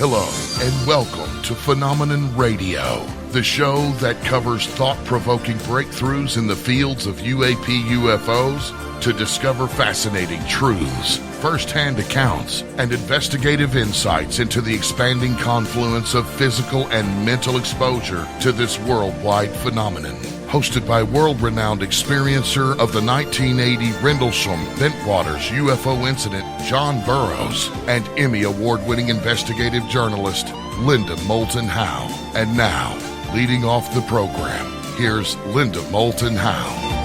Hello, and welcome to Phenomenon Radio, the show that covers thought-provoking breakthroughs in the fields of UAP UFOs to discover fascinating truths, first-hand accounts, and investigative insights into the expanding confluence of physical and mental exposure to this worldwide phenomenon. Hosted by world-renowned experiencer of the 1980 Rendlesham Bentwaters UFO incident, John Burroughs, and Emmy Award-winning investigative journalist, Moulton Howe. And now, leading off the program, here's Moulton Howe.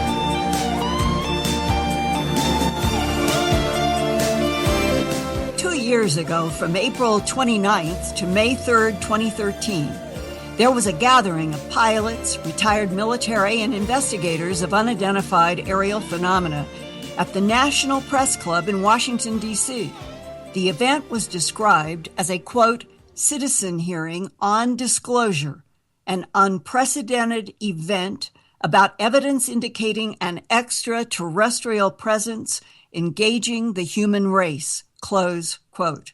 Years ago, from April 29th to May 3rd, 2013, there was a gathering of pilots, retired military, and investigators of unidentified aerial phenomena at the National Press Club in Washington, D.C. The event was described as a, quote, citizen hearing on disclosure, an unprecedented event about evidence indicating an extraterrestrial presence engaging the human race, close quote.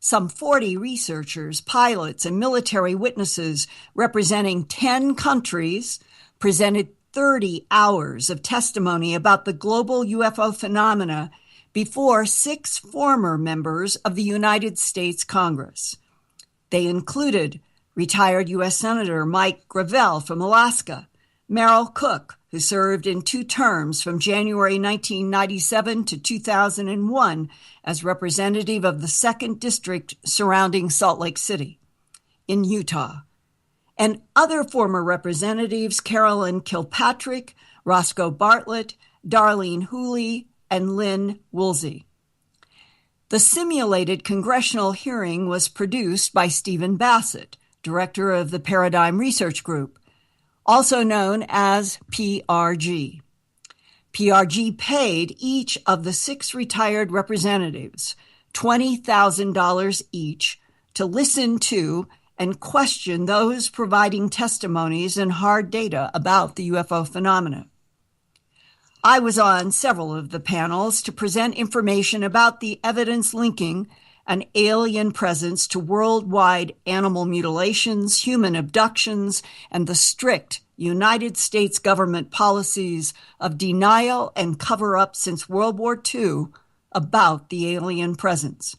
Some 40 researchers, pilots, and military witnesses representing 10 countries presented 30 hours of testimony about the global UFO phenomena before 6 former members of the United States Congress. They included retired U.S. Senator Mike Gravel from Alaska, Merrill Cook, who served in 2 terms from January 1997 to 2001 as representative of the 2nd District surrounding Salt Lake City in Utah, and other former representatives Carolyn Kilpatrick, Roscoe Bartlett, Darlene Hooley, and Lynn Woolsey. The simulated congressional hearing was produced by Steve Bassett, director of the Paradigm Research Group, also known as PRG. PRG paid each of the 6 retired representatives $20,000 each to listen to and question those providing testimonies and hard data about the UFO phenomena. I was on several of the panels to present information about the evidence linking an alien presence to worldwide animal mutilations, human abductions, and the strict United States government policies of denial and cover-up since World War II about the alien presence.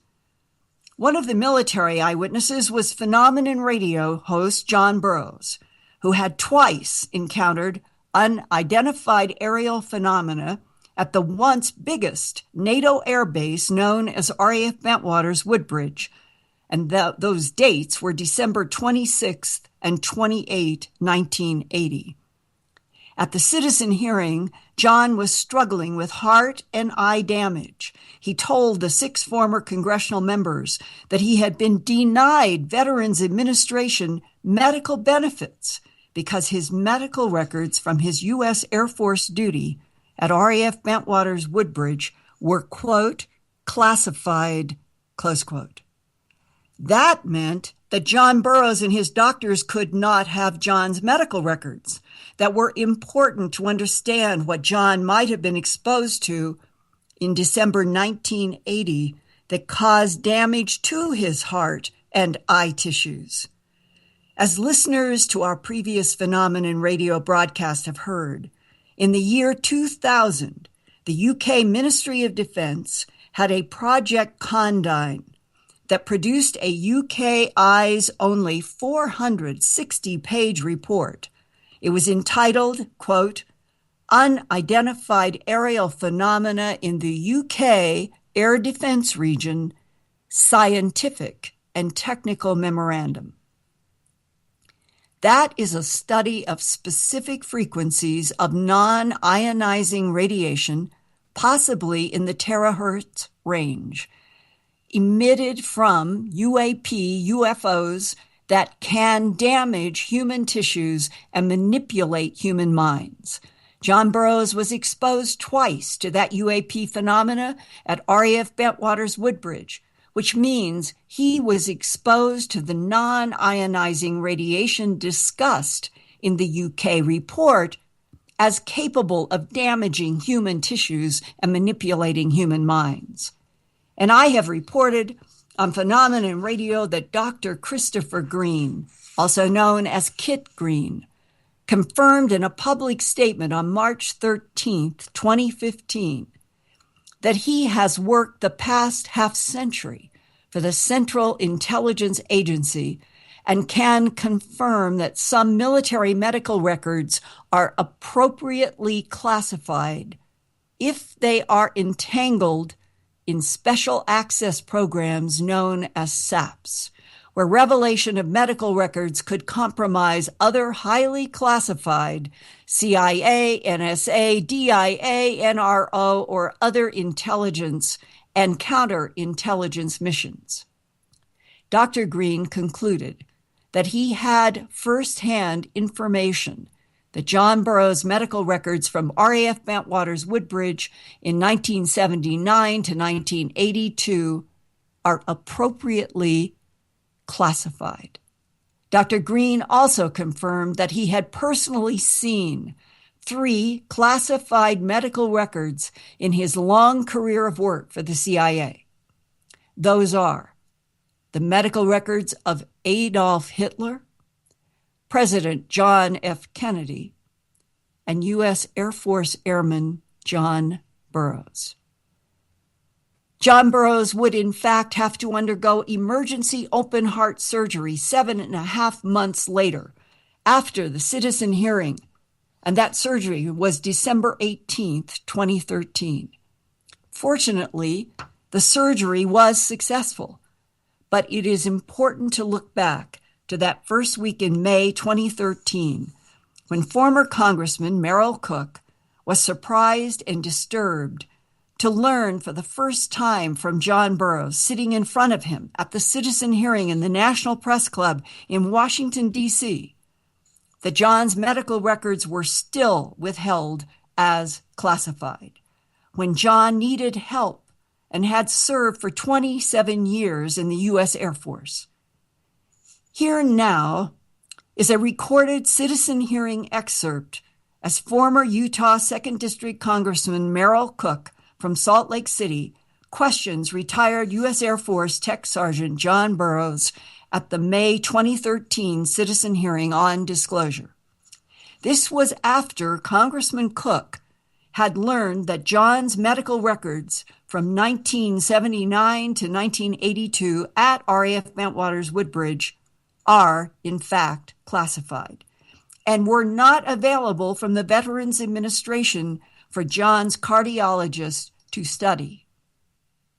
One of the military eyewitnesses was Phenomenon Radio host John Burroughs, who had twice encountered unidentified aerial phenomena at the once biggest NATO air base known as RAF Bentwaters, Woodbridge, and those dates were December 26th and 28, 1980. At the citizen hearing, John was struggling with heart and eye damage. He told the 6 former congressional members that he had been denied Veterans Administration medical benefits because his medical records from his U.S. Air Force duty at RAF Bentwaters Woodbridge were, quote, classified, close quote. That meant that John Burroughs and his doctors could not have John's medical records that were important to understand what John might have been exposed to in December 1980 that caused damage to his heart and eye tissues. As listeners to our previous Phenomenon Radio broadcast have heard, in the year 2000, the UK Ministry of Defence had a Project Condign that produced a UK eyes-only 460-page report. It was entitled, quote, Unidentified Aerial Phenomena in the UK Air Defence Region, Scientific and Technical Memorandum. That is a study of specific frequencies of non-ionizing radiation, possibly in the terahertz range, emitted from UAP UFOs that can damage human tissues and manipulate human minds. John Burroughs was exposed twice to that UAP phenomena at RAF Bentwaters Woodbridge, which means he was exposed to the non-ionizing radiation discussed in the UK report as capable of damaging human tissues and manipulating human minds. And I have reported on Phenomenon Radio that Dr. Christopher Green, also known as Kit Green, confirmed in a public statement on March 13th, 2015, that he has worked the past half-century for the Central Intelligence Agency and can confirm that some military medical records are appropriately classified if they are entangled in special access programs known as SAPs, where revelation of medical records could compromise other highly classified CIA, NSA, DIA, NRO, or other intelligence and counterintelligence missions. Dr. Green concluded that he had firsthand information that John Burroughs' medical records from RAF Bentwaters Woodbridge in 1979 to 1982 are appropriately classified. Dr. Green also confirmed that he had personally seen 3 classified medical records in his long career of work for the CIA. Those are the medical records of Adolf Hitler, President John F. Kennedy, and U.S. Air Force Airman John Burroughs. John Burroughs would, in fact, have to undergo emergency open-heart surgery 7.5 months later, after the citizen hearing, and that surgery was December 18th, 2013. Fortunately, the surgery was successful, but it is important to look back to that first week in May 2013, when former Congressman Merrill Cook was surprised and disturbed to learn for the first time from John Burroughs sitting in front of him at the citizen hearing in the National Press Club in Washington, D.C., that John's medical records were still withheld as classified, when John needed help and had served for 27 years in the U.S. Air Force. Here now is a recorded citizen hearing excerpt as former Utah 2nd District Congressman Merrill Cook from Salt Lake City questions retired U.S. Air Force Tech Sergeant John Burroughs at the May 2013 citizen hearing on disclosure. This was after Congressman Cook had learned that John's medical records from 1979 to 1982 at RAF Bentwaters Woodbridge are, in fact, classified and were not available from the Veterans Administration for John's cardiologist to study.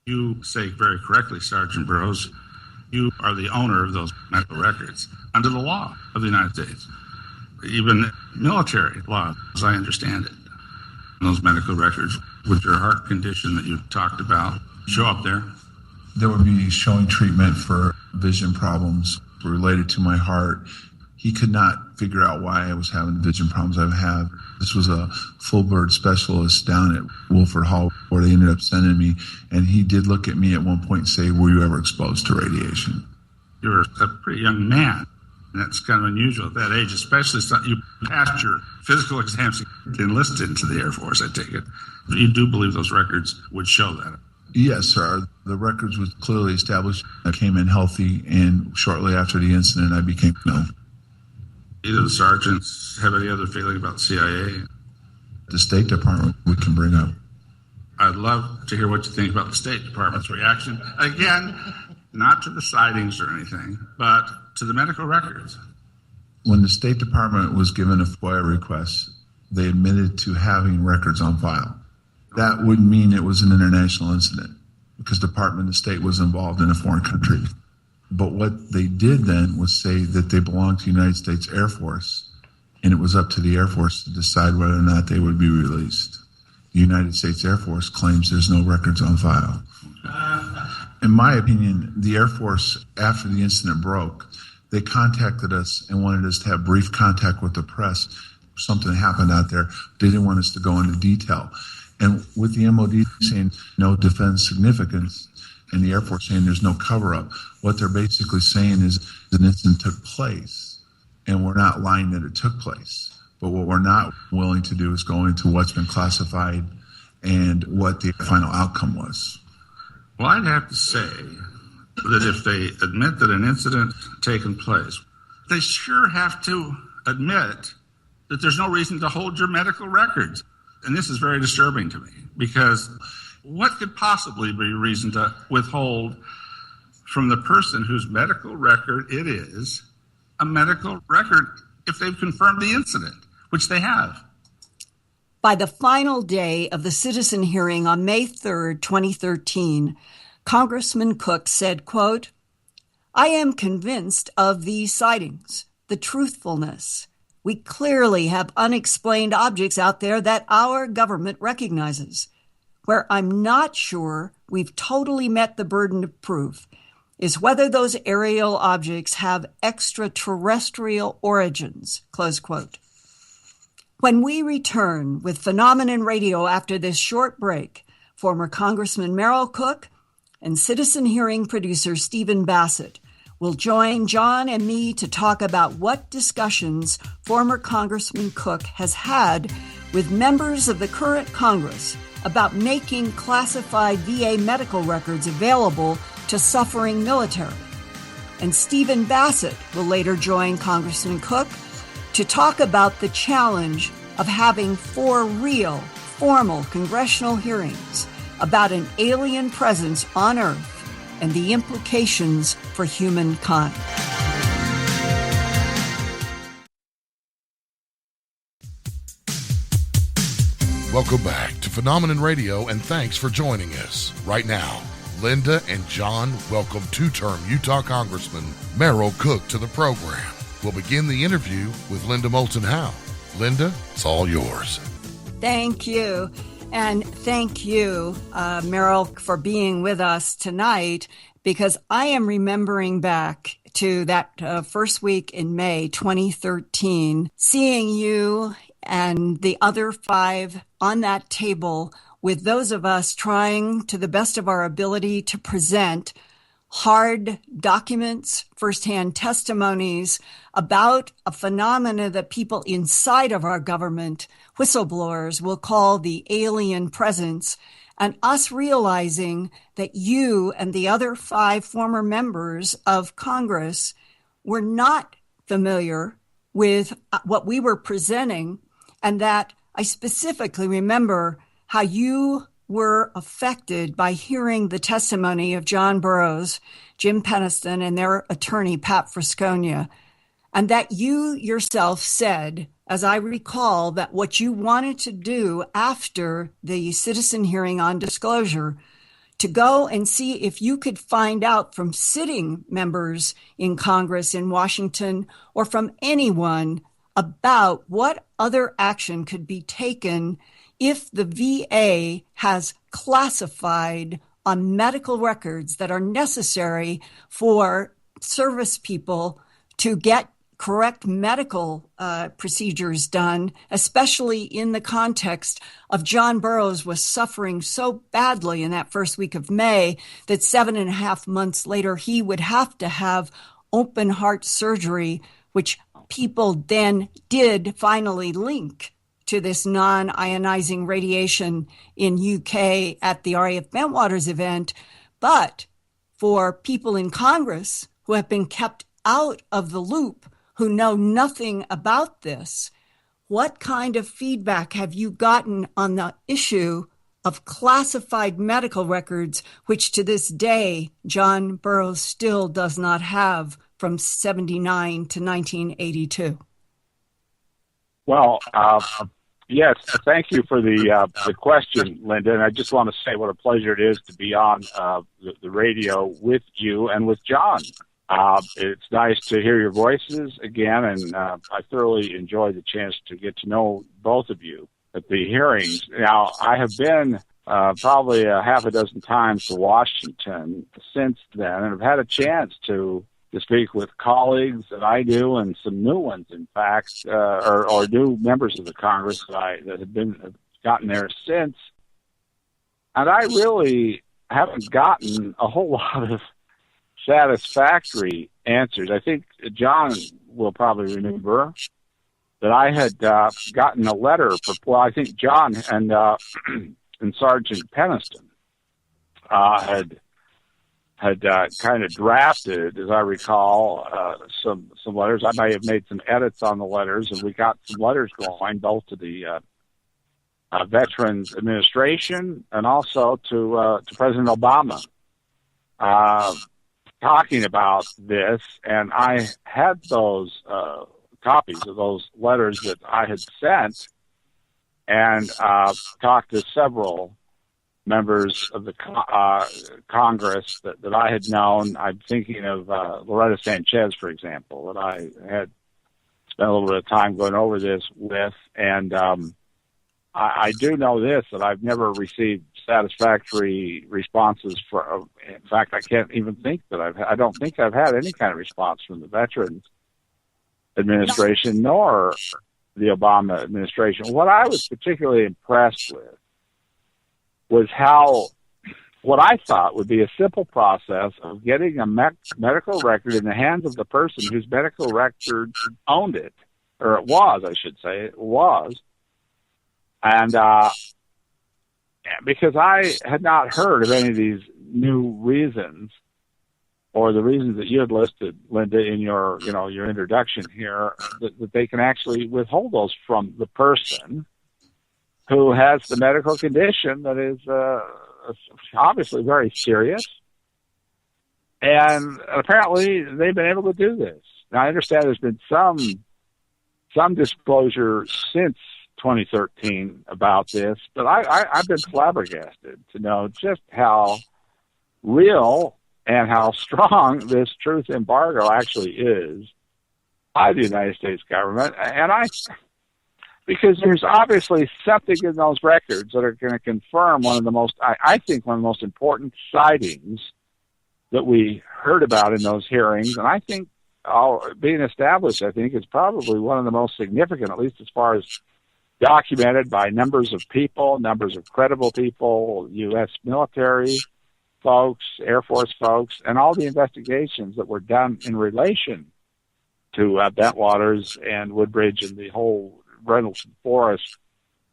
You say very correctly, Sergeant Burroughs, you are the owner of those medical records under the law of the United States, even military law, as I understand it. Those medical records, with your heart condition that you talked about, show up there? There would be showing treatment for vision problems related to my heart. He could not figure out why I was having the vision problems I have. This was a full bird specialist down at Wilford Hall where they ended up sending me, and he did look at me at one point and say, "Were you ever exposed to radiation?" You're a pretty young man, and that's kind of unusual at that age, especially you passed your physical exams to enlist into the Air Force, I take it. You do believe those records would show that? Yes, sir. The records was clearly established. I came in healthy, and shortly after the incident, I became known. Either the sergeants have any other feeling about the CIA? The State Department we can bring up. I'd love to hear what you think about the State Department's reaction. Again, not to the sightings or anything, but to the medical records. When the State Department was given a FOIA request, they admitted to having records on file. That would mean it was an international incident because the Department of State was involved in a foreign country. But what they did then was say that they belonged to the United States Air Force, and it was up to the Air Force to decide whether or not they would be released. The United States Air Force claims there's no records on file. In my opinion, the Air Force, after the incident broke, they contacted us and wanted us to have brief contact with the press. Something happened out there. They didn't want us to go into detail. And with the MOD saying no defense significance and the Air Force saying there's no cover-up, what they're basically saying is an incident took place, and we're not lying that it took place. But what we're not willing to do is go into what's been classified and what the final outcome was. Well, I'd have to say that if they admit that an incident taken place, they sure have to admit that there's no reason to hold your medical records. And this is very disturbing to me, because what could possibly be a reason to withhold from the person whose medical record it is a medical record if they've confirmed the incident, which they have? By the final day of the citizen hearing on May 3rd, 2013, Congressman Cook said, quote, "I am convinced of these sightings, the truthfulness. We clearly have unexplained objects out there that our government recognizes. Where I'm not sure we've totally met the burden of proof is whether those aerial objects have extraterrestrial origins," close quote. When we return with Phenomenon Radio after this short break, former Congressman Merrill Cook and citizen hearing producer Steve Bassett will join John and me to talk about what discussions former Congressman Cook has had with members of the current Congress about making classified VA medical records available to suffering military. And Steve Bassett will later join Congressman Cook to talk about the challenge of having 4 real, formal congressional hearings about an alien presence on Earth and the implications for humankind. Welcome back to Phenomenon Radio, and thanks for joining us. Right now, Linda and John welcome two-term Utah Congressman Merrill Cook to the program. We'll begin the interview with Linda Moulton Howe. Linda, it's all yours. Thank you. And thank you, Merrill, for being with us tonight, because I am remembering back to that first week in May 2013, seeing you and the other 5 on that table with those of us trying to the best of our ability to present hard documents, firsthand testimonies about a phenomena that people inside of our government, whistleblowers, will call the alien presence, and us realizing that you and the other 5 former members of Congress were not familiar with what we were presenting, and that I specifically remember how you were affected by hearing the testimony of John Burroughs, Jim Peniston, and their attorney, Pat Frasconia, and that you yourself said, as I recall, that what you wanted to do after the citizen hearing on disclosure, to go and see if you could find out from sitting members in Congress in Washington or from anyone about what other action could be taken if the VA has classified on medical records that are necessary for service people to get correct medical procedures done, especially in the context of John Burroughs was suffering so badly in that first week of May that 7.5 months later, he would have to have open heart surgery, which people then did finally link to this non-ionizing radiation in UK at the RAF Bentwaters event. But for people in Congress who have been kept out of the loop, who know nothing about this, what kind of feedback have you gotten on the issue of classified medical records, which to this day, John Burroughs still does not have from 79 to 1982? Well, yes, thank you for the question, Linda. And I just want to say what a pleasure it is to be on the radio with you and with John. It's nice to hear your voices again, and I thoroughly enjoyed the chance to get to know both of you at the hearings. Now, I have been probably a half a dozen times to Washington since then, and I've had a chance to speak with colleagues that I do and some new ones, in fact, or new members of the Congress that have gotten there since. And I really haven't gotten a whole lot of satisfactory answers. I think John will probably remember that I had gotten a letter I think John and Sergeant Peniston had had kind of drafted, as I recall, some letters. I may have made some edits on the letters, and we got some letters going both to the Veterans Administration and also to President Obama, talking about this. And I had those copies of those letters that I had sent, and talked to several members of the Congress that I had known. I'm thinking of Loretta Sanchez, for example, that I had spent a little bit of time going over this with. And I do know this, that I've never received satisfactory responses for. In fact, I can't even think that I don't think I've had any kind of response from the Veterans Administration nor the Obama administration. What I was particularly impressed with was how what I thought would be a simple process of getting a medical record in the hands of the person whose medical record owned it, or it was, I should say, it was. And because I had not heard of any of these new reasons, or the reasons that you had listed, Linda, in your introduction here, that they can actually withhold those from the person who has the medical condition that is obviously very serious. And apparently they've been able to do this. Now, I understand there's been some disclosure since 2013 about this, but I've been flabbergasted to know just how real and how strong this truth embargo actually is by the United States government. And because there's obviously something in those records that are going to confirm one of the most important sightings that we heard about in those hearings. And I think being established, I think, is probably one of the most significant, at least as far as documented by numbers of people, numbers of credible people, U.S. military folks, Air Force folks, and all the investigations that were done in relation to Bentwaters and Woodbridge and the whole Rendlesham Forest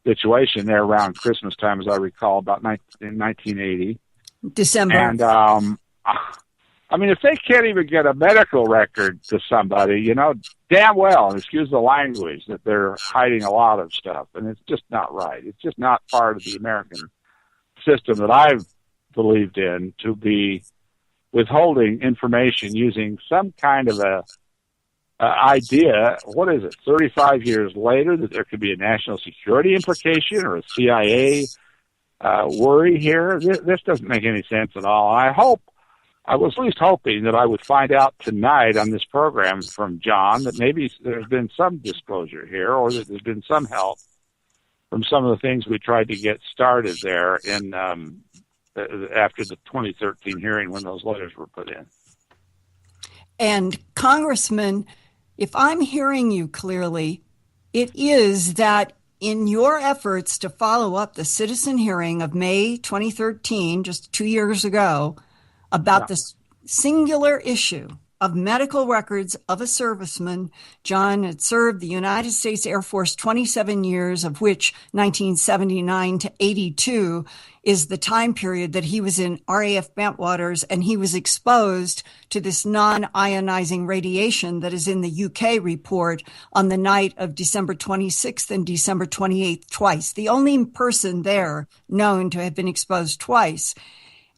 situation there around Christmas time, as I recall, about in 1980. December. And, I mean, if they can't even get a medical record to somebody, damn well, and excuse the language, that they're hiding a lot of stuff. And it's just not right. It's just not part of the American system that I've believed in, to be withholding information using some kind of a idea, 35 years later, that there could be a national security implication or a CIA worry here. This doesn't make any sense at all. I was at least hoping that I would find out tonight on this program from John that maybe there's been some disclosure here, or that there's been some help from some of the things we tried to get started there in after the 2013 hearing when those letters were put in. And Congressman, if I'm hearing you clearly, it is that in your efforts to follow up the citizen hearing of May 2013, just 2 years ago, about this singular issue of medical records of a serviceman. John had served the United States Air Force 27 years, of which 1979 to 82 is the time period that he was in RAF Bentwaters, and he was exposed to this non-ionizing radiation that is in the UK report on the night of December 26th and December 28th twice. The only person there known to have been exposed twice.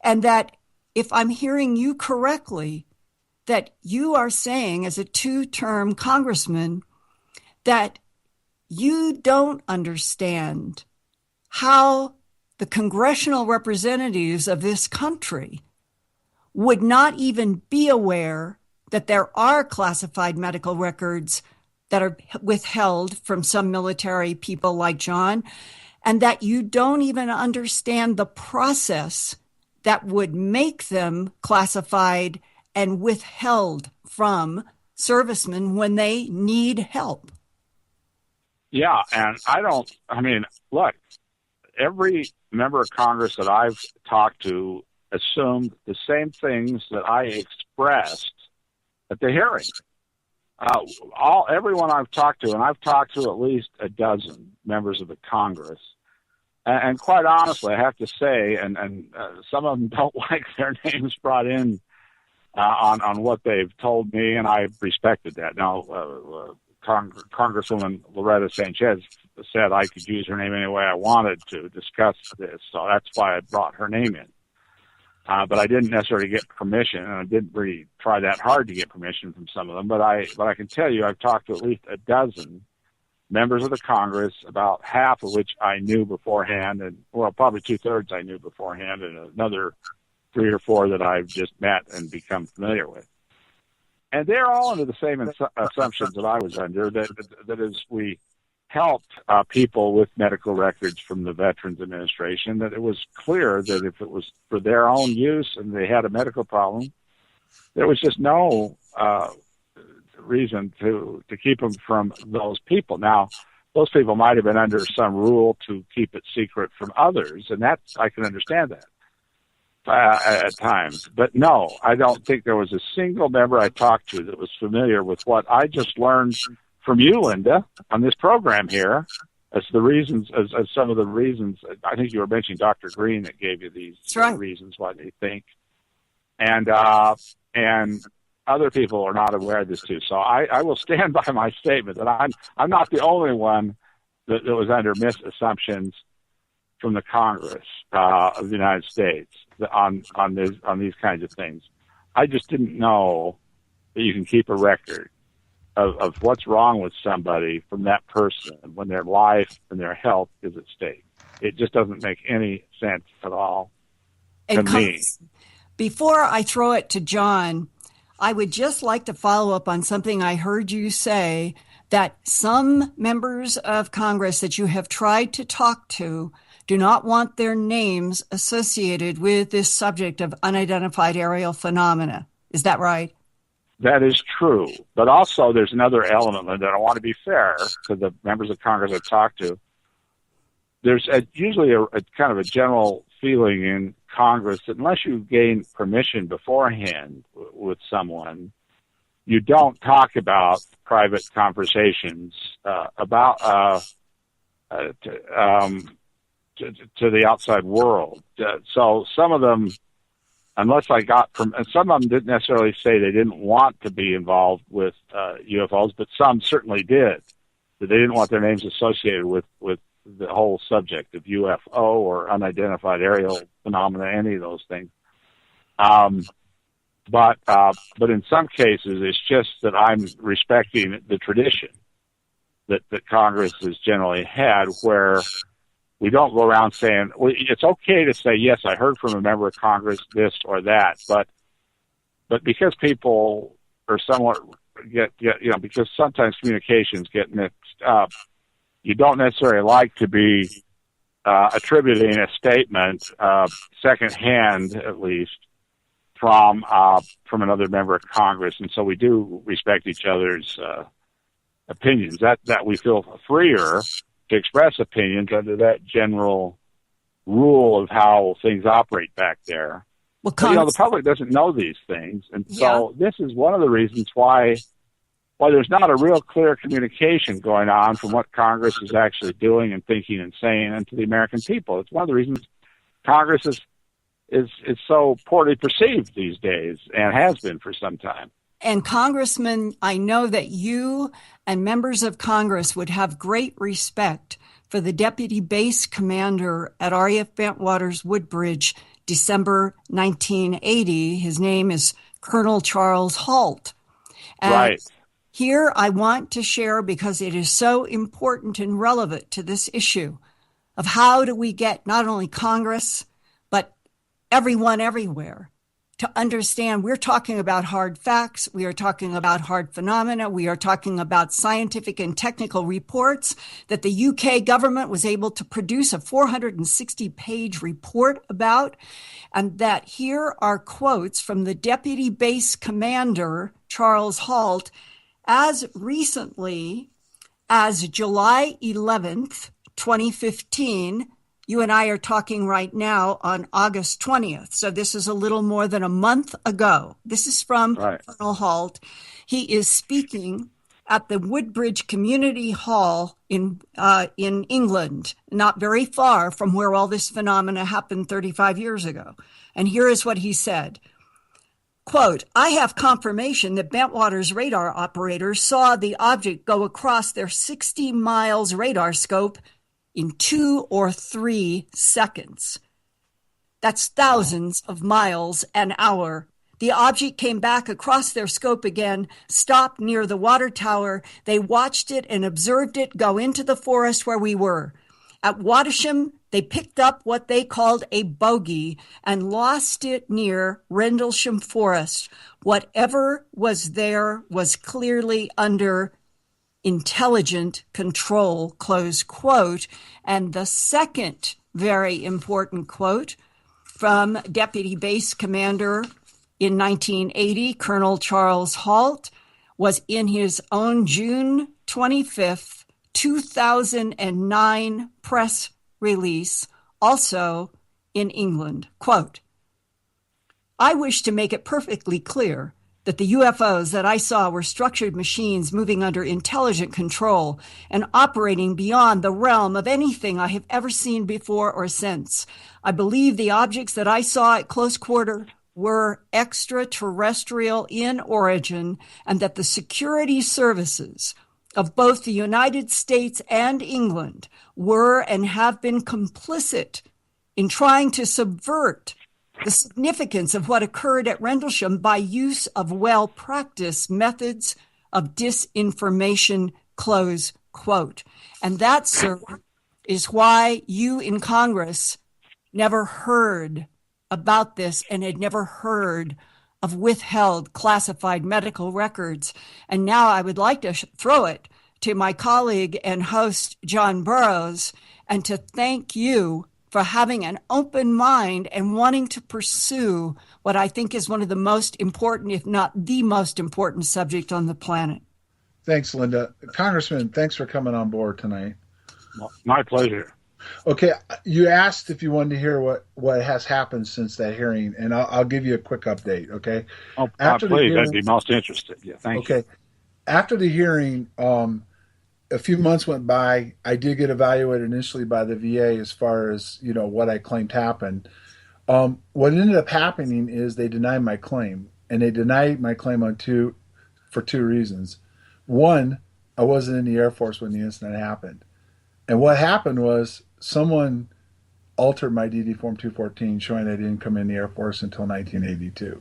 And that, if I'm hearing you correctly, that you are saying as a two-term congressman that you don't understand how the congressional representatives of this country would not even be aware that there are classified medical records that are withheld from some military people like John, and that you don't even understand the process that would make them classified and withheld from servicemen when they need help. Yeah, and look, every member of Congress that I've talked to assumed the same things that I expressed at the hearing. Everyone I've talked to, and I've talked to at least a dozen members of the Congress, And quite honestly, I have to say, and some of them don't like their names brought in on what they've told me, and I respected that. Now, Congresswoman Loretta Sanchez said I could use her name any way I wanted to discuss this, so that's why I brought her name in. But I didn't necessarily get permission, and I didn't really try that hard to get permission from some of them. But I can tell you, I've talked to at least a dozen members of the Congress, about half of which I knew beforehand, and probably 2/3 I knew beforehand, and another 3 or 4 that I've just met and become familiar with. And they're all under the same assumptions that I was under, that as we helped people with medical records from the Veterans Administration, that it was clear that if it was for their own use and they had a medical problem, there was just no reason to keep them from those people. Now, those people might have been under some rule to keep it secret from others, and I can understand that at times. But no, I don't think there was a single member I talked to that was familiar with what I just learned from you, Linda, on this program here, as the reasons, as some of the reasons. I think you were mentioning Dr. Green that gave you these reasons why they think, and other people are not aware of this too. So I will stand by my statement that I'm not the only one that was under misassumptions from the Congress of the United States on these kinds of things. I just didn't know that you can keep a record of what's wrong with somebody from that person when their life and their health is at stake. It just doesn't make any sense at all to me. Before I throw it to John, I would just like to follow up on something I heard you say, that some members of Congress that you have tried to talk to do not want their names associated with this subject of unidentified aerial phenomena. Is that right? That is true. But also there's another element, Linda, and I want to be fair to the members of Congress I've talked to. There's usually a kind of a general feeling in Congress that unless you gain permission beforehand with someone, you don't talk about private conversations to the outside world. So some of them, unless I got from, and some of them didn't necessarily say they didn't want to be involved with UFOs, but some certainly did. That they didn't want their names associated with the whole subject of UFO or unidentified aerial phenomena, any of those things. But in some cases, it's just that I'm respecting the tradition that Congress has generally had, where we don't go around saying, well, it's okay to say, yes, I heard from a member of Congress this or that, but because people are somewhat because sometimes communications get mixed up, you don't necessarily like to be attributing a statement secondhand, at least, from another member of Congress, and so we do respect each other's opinions. That we feel freer to express opinions under that general rule of how things operate back there. Well, but, the public doesn't know these things, and so this is one of the reasons why there's not a real clear communication going on from what Congress is actually doing and thinking and saying and to the American people. It's one of the reasons Congress is so poorly perceived these days and has been for some time. And Congressman, I know that you and members of Congress would have great respect for the Deputy Base Commander at RAF Bentwaters, Woodbridge, December 1980. His name is Colonel Charles Halt. And right. Here I want to share, because it is so important and relevant to this issue of how do we get not only Congress, but everyone everywhere to understand we're talking about hard facts, we are talking about hard phenomena, we are talking about scientific and technical reports that the UK government was able to produce a 460-page report about, and that here are quotes from the Deputy Base Commander, Charles Halt, as recently as July 11th, 2015. You and I are talking right now on August 20th. So this is a little more than a month ago. This is from Colonel Halt. He is speaking at the Woodbridge Community Hall in England, not very far from where all this phenomena happened 35 years ago. And here is what he said. Quote, I have confirmation that Bentwaters radar operators saw the object go across their 60 miles radar scope in 2 or 3 seconds. That's thousands of miles an hour. The object came back across their scope again, stopped near the water tower. They watched it and observed it go into the forest where we were. At Wattisham, they picked up what they called a bogey and lost it near Rendlesham Forest. Whatever was there was clearly under intelligent control, close quote. And the second very important quote from Deputy Base Commander in 1980, Colonel Charles Halt, was in his own June 25th, 2009 press release, also in England. Quote, I wish to make it perfectly clear that the UFOs that I saw were structured machines moving under intelligent control and operating beyond the realm of anything I have ever seen before or since. I believe the objects that I saw at close quarter were extraterrestrial in origin, and that the security services of both the United States and England were and have been complicit in trying to subvert the significance of what occurred at Rendlesham by use of well-practiced methods of disinformation, close quote. And that, sir, is why you in Congress never heard about this and had never heard of withheld classified medical records. And now I would like to throw it to my colleague and host, John Burroughs, and to thank you for having an open mind and wanting to pursue what I think is one of the most important, if not the most important subject on the planet. Thanks, Linda. Congressman, thanks for coming on board tonight. My pleasure. Okay, you asked if you wanted to hear what has happened since that hearing, and I'll give you a quick update, okay? Oh, please, I'd be most interested. Yeah, thank you. Okay, after the hearing, a few months went by. I did get evaluated initially by the VA as far as, what I claimed happened. What ended up happening is they denied my claim, and they denied my claim for two reasons. One, I wasn't in the Air Force when the incident happened. And what happened was someone altered my DD Form 214 showing I didn't come in the Air Force until 1982.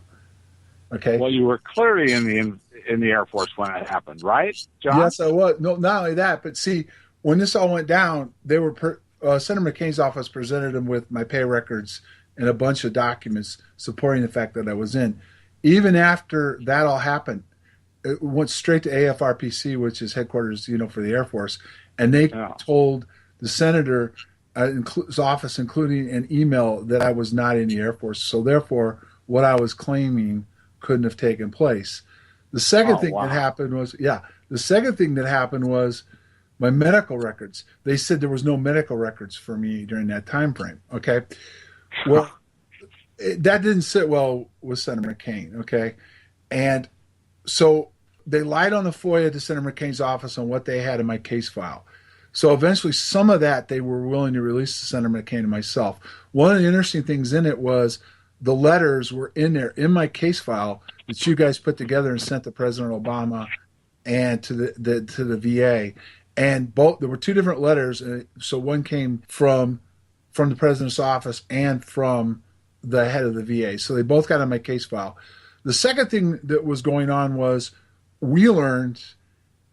Okay. Well, you were clearly in the Air Force when it happened, right, John? Yes, I was. No, not only that, but see, when this all went down, they were Senator McCain's office presented him with my pay records and a bunch of documents supporting the fact that I was in. Even after that all happened, it went straight to AFRPC, which is headquarters, for the Air Force, and they told the senator his office, including an email, that I was not in the Air Force. So therefore, what I was claiming couldn't have taken place. The second thing that happened was my medical records. They said there was no medical records for me during that time frame. Okay, well, that didn't sit well with Senator McCain. Okay, and so they lied on the FOIA to Senator McCain's office on what they had in my case file. So eventually some of that they were willing to release to Senator McCain and myself. One of the interesting things in it was the letters were in there in my case file that you guys put together and sent to President Obama and to the VA. And there were two different letters. So one came from the president's office and from the head of the VA. So they both got on my case file. The second thing that was going on was we learned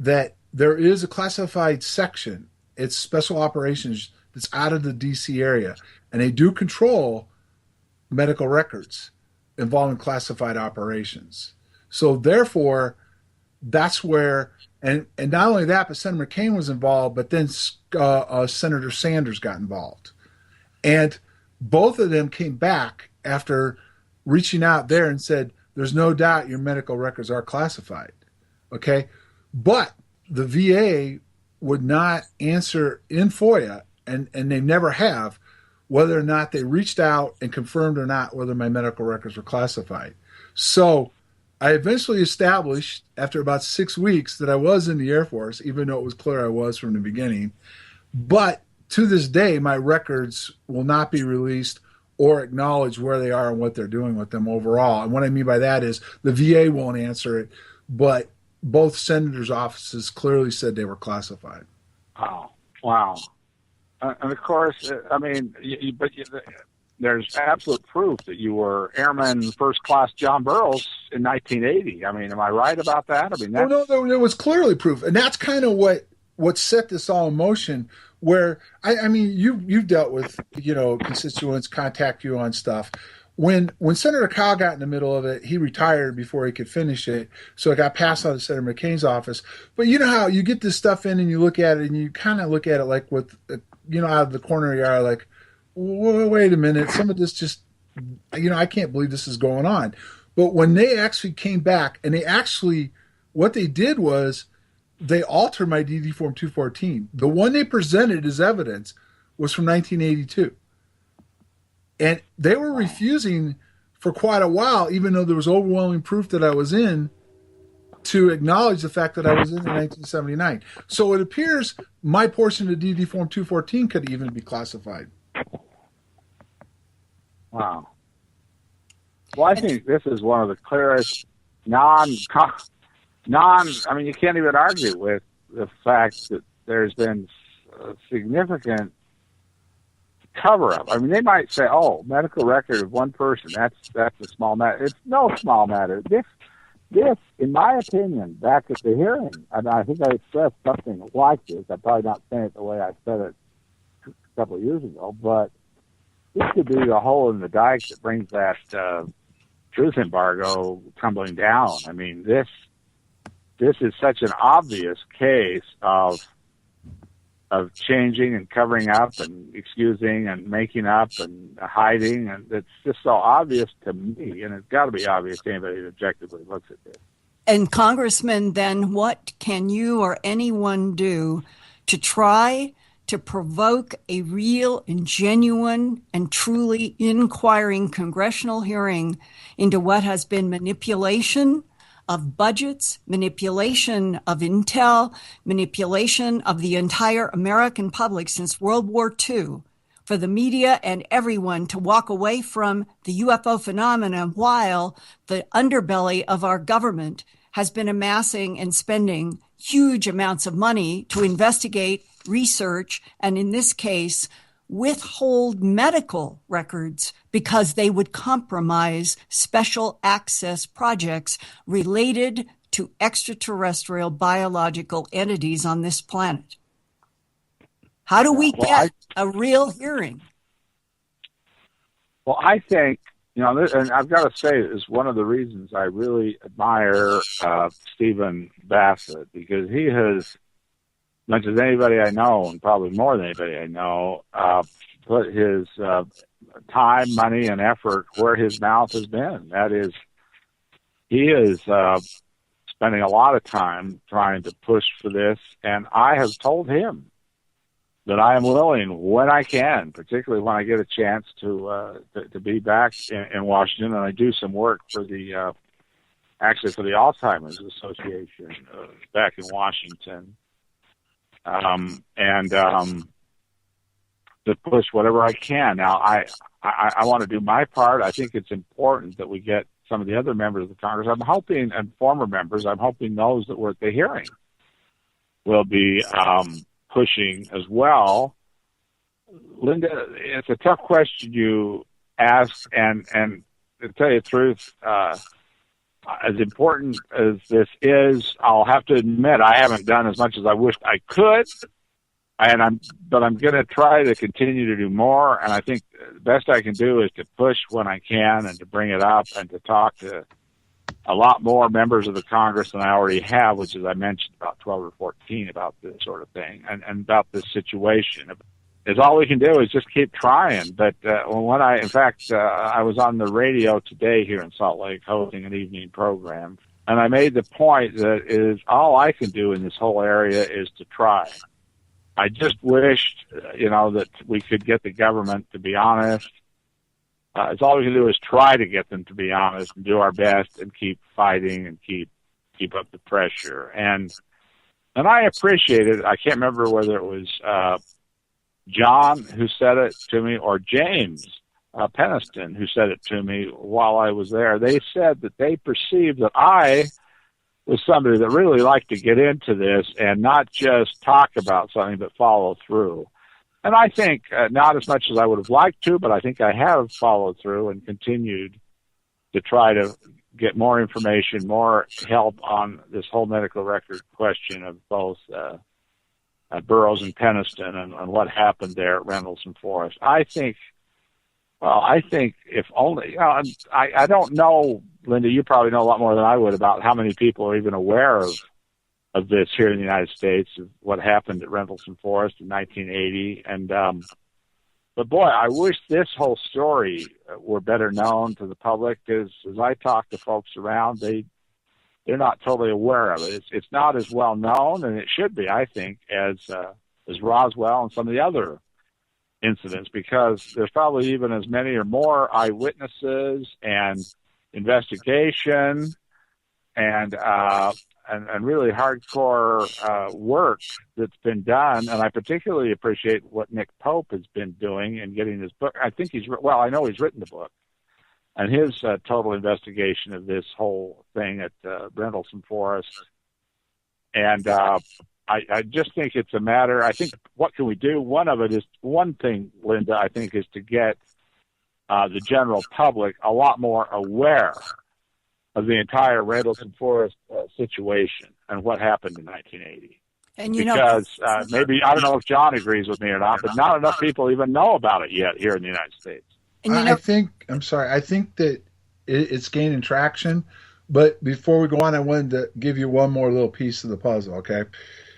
that there is a classified section. It's special operations that's out of the D.C. area, and they do control medical records involving classified operations. So therefore, that's where, and not only that, but Senator McCain was involved, but then Senator Sanders got involved. And both of them came back after reaching out there and said, there's no doubt your medical records are classified. Okay. But the VA would not answer in FOIA, and they never have, whether or not they reached out and confirmed or not whether my medical records were classified. So I eventually established after about 6 weeks that I was in the Air Force, even though it was clear I was from the beginning. But to this day, my records will not be released or acknowledge where they are and what they're doing with them overall. And what I mean by that is the VA won't answer it, but both senators' offices clearly said they were classified. Wow. And of course, I mean, there's absolute proof that you were Airman First Class John Burroughs in 1980. I mean, am I right about that? I mean, no, there was clearly proof, and that's kind of what set this all in motion. Where I mean, you've dealt with constituents contact you on stuff. When Senator Howe got in the middle of it, he retired before he could finish it, so it got passed on to Senator McCain's office. But you know how you get this stuff in and you look at it and you kind of look at it like with out of the corner of your eye, like, wait a minute, some of this just, I can't believe this is going on. But when they actually came back and what they did was they altered my DD Form 214. The one they presented as evidence was from 1982. And they were refusing for quite a while, even though there was overwhelming proof that I was in, to acknowledge the fact that I was in 1979. So it appears my portion of DD Form 214 could even be classified. Wow. Well, I think this is one of the clearest I mean, you can't even argue with the fact that there's been a significant cover-up. I mean, they might say, medical record of one person, that's a small matter. It's no small matter. This, in my opinion, back at the hearing, and I think I expressed something like this. I'm probably not saying it the way I said it a couple of years ago, but this could be the hole in the dike that brings that truth embargo tumbling down. I mean, this is such an obvious case of changing and covering up and excusing and making up and hiding, and it's just so obvious to me, and it's got to be obvious to anybody that objectively looks at this. And Congressman, then what can you or anyone do to try to provoke a real and genuine and truly inquiring congressional hearing into what has been manipulation of budgets, manipulation of intel, manipulation of the entire American public since World War II, for the media and everyone to walk away from the UFO phenomenon while the underbelly of our government has been amassing and spending huge amounts of money to investigate, research, and in this case, withhold medical records because they would compromise special access projects related to extraterrestrial biological entities on this planet. How do we get a real hearing? Well, I think, and I've got to say, is one of the reasons I really admire Stephen Bassett, because he has, as much as anybody I know, and probably more than anybody I know, put his time, money, and effort where his mouth has been. That is, he is spending a lot of time trying to push for this, and I have told him that I am willing, when I can, particularly when I get a chance to be back in Washington, and I do some work for the Alzheimer's Association back in Washington, and to push whatever I can. Now, I want to do my part. I think it's important that we get some of the other members of the Congress. I'm hoping, and former members, I'm hoping those that were at the hearing will be pushing as well. Linda, it's a tough question you ask, and to tell you the truth, as important as this is, I'll have to admit I haven't done as much as I wished I could, but I'm going to try to continue to do more, and I think the best I can do is to push when I can and to bring it up and to talk to a lot more members of the Congress than I already have, which, as I mentioned, about 12 or 14 about this sort of thing and about this situation. Is all we can do is just keep trying. But when I was on the radio today here in Salt Lake hosting an evening program, and I made the point that is all I can do in this whole area is to try. I just wished, that we could get the government to be honest. It's all we can do is try to get them to be honest and do our best and keep fighting and keep up the pressure. And I appreciate it. I can't remember whether it was John who said it to me or James Peniston who said it to me while I was there. They said that they perceived that I was somebody that really liked to get into this and not just talk about something but follow through. And I think not as much as I would have liked to, but I think I have followed through and continued to try to get more information, more help on this whole medical record question of both Burroughs and Peniston and what happened there at Rendlesham Forest. I think if only, I don't know, Linda, you probably know a lot more than I would about how many people are even aware of this here in the United States, of what happened at Rendlesham Forest in 1980. And, but boy, I wish this whole story were better known to the public, because as I talk to folks around, they're not totally aware of it. It's not as well known, and it should be, I think, as Roswell and some of the other incidents, because there's probably even as many or more eyewitnesses and investigation and really hardcore work that's been done. And I particularly appreciate what Nick Pope has been doing in getting his book. I know he's written the book, and his total investigation of this whole thing at Rendlesham Forest. And I just think it's a matter, I think, what can we do? One thing, Linda, I think, is to get the general public a lot more aware of the entire Rendlesham Forest situation and what happened in 1980. And because maybe, I don't know if John agrees with me or not, but not enough people even know about it yet here in the United States. And I think that it's gaining traction. But before we go on, I wanted to give you one more little piece of the puzzle, okay?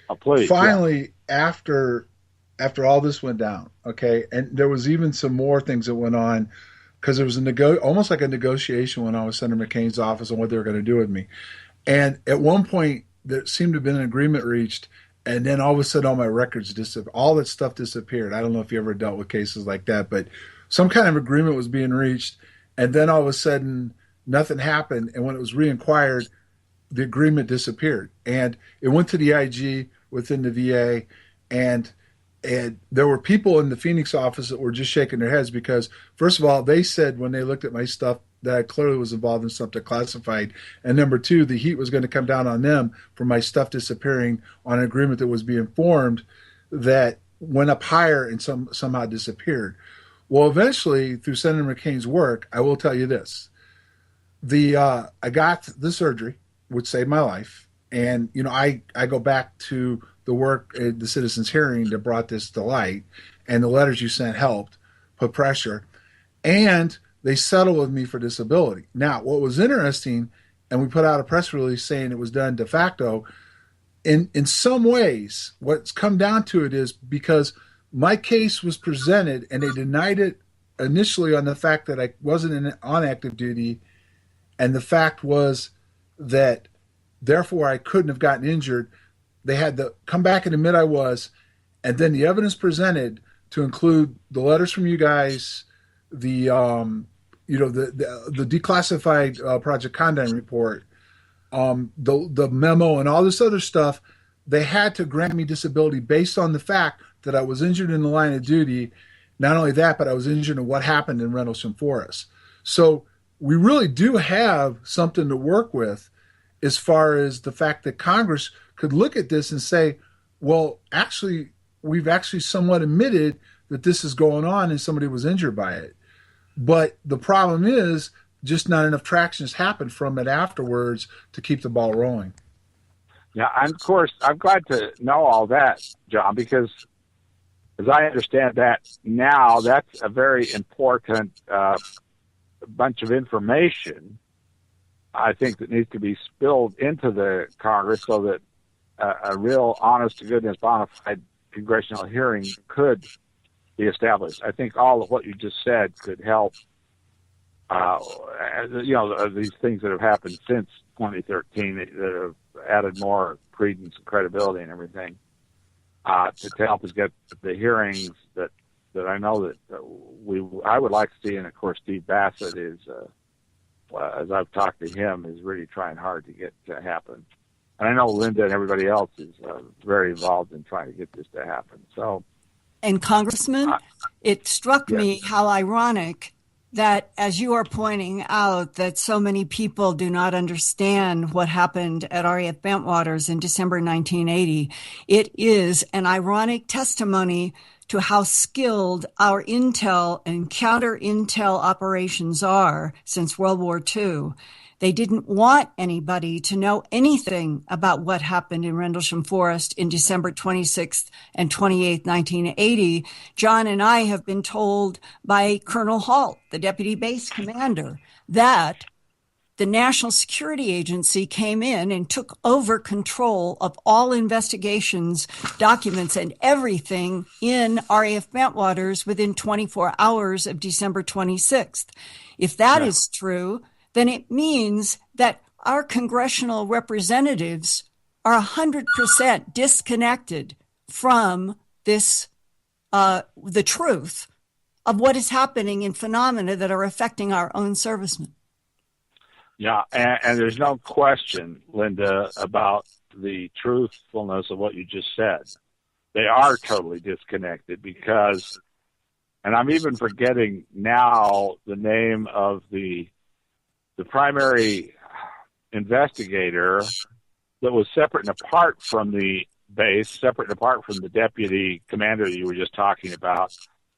Oh, please. Finally, after all this went down, okay, and there was even some more things that went on, because there was almost like a negotiation when I was Senator McCain's office on what they were going to do with me. And at one point, there seemed to have been an agreement reached, and then all of a sudden all my records disappeared. All that stuff disappeared. I don't know if you ever dealt with cases like that, but some kind of agreement was being reached, and then all of a sudden nothing happened. And when it was re-inquired, the agreement disappeared. And it went to the IG within the VA, and there were people in the Phoenix office that were just shaking their heads, because, first of all, they said when they looked at my stuff that I clearly was involved in something classified. And number two, the heat was going to come down on them for my stuff disappearing on an agreement that was being formed that went up higher and somehow disappeared. Well, eventually, through Senator McCain's work, I will tell you this. I got the surgery, which saved my life. And, I go back to the work at the Citizens Hearing that brought this to light, and the letters you sent helped put pressure. And they settled with me for disability. Now, what was interesting, and we put out a press release saying it was done de facto, in some ways, what's come down to it is because my case was presented and they denied it initially on the fact that I wasn't on active duty, and the fact was that therefore I couldn't have gotten injured. They had to come back and admit I was, and then the evidence presented to include the letters from you guys, the declassified Project Condign report, the memo, and all this other stuff. They had to grant me disability based on the fact that I was injured in the line of duty. Not only that, but I was injured in what happened in Rendlesham Forest. So we really do have something to work with as far as the fact that Congress could look at this and say, well, actually, we've actually somewhat admitted that this is going on and somebody was injured by it. But the problem is just not enough traction has happened from it afterwards to keep the ball rolling. Yeah, and of course, I'm glad to know all that, John, because as I understand that now, that's a very important bunch of information, I think, that needs to be spilled into the Congress so that a real honest-to-goodness, bona fide congressional hearing could be established. I think all of what you just said could help, these things that have happened since 2013 that have added more credence and credibility and everything, to help us get the hearings that that I know that I would like to see, and of course Steve Bassett is, as I've talked to him, is really trying hard to get to happen. And I know Linda and everybody else is very involved in trying to get this to happen. So, and Congressman, it struck me how ironic that, as you are pointing out, that so many people do not understand what happened at RAF Bentwaters in December 1980. It is an ironic testimony to how skilled our intel and counter-intel operations are since World War II. They didn't want anybody to know anything about what happened in Rendlesham Forest in December 26th and 28th, 1980. John and I have been told by Colonel Halt, the deputy base commander, that the National Security Agency came in and took over control of all investigations, documents, and everything in RAF Bentwaters within 24 hours of December 26th. If that is true, then it means that our congressional representatives are 100% disconnected from this, the truth of what is happening in phenomena that are affecting our own servicemen. Yeah, and there's no question, Linda, about the truthfulness of what you just said. They are totally disconnected because, and I'm even forgetting now the name of the primary investigator that was separate and apart from the base, separate and apart from the deputy commander that you were just talking about,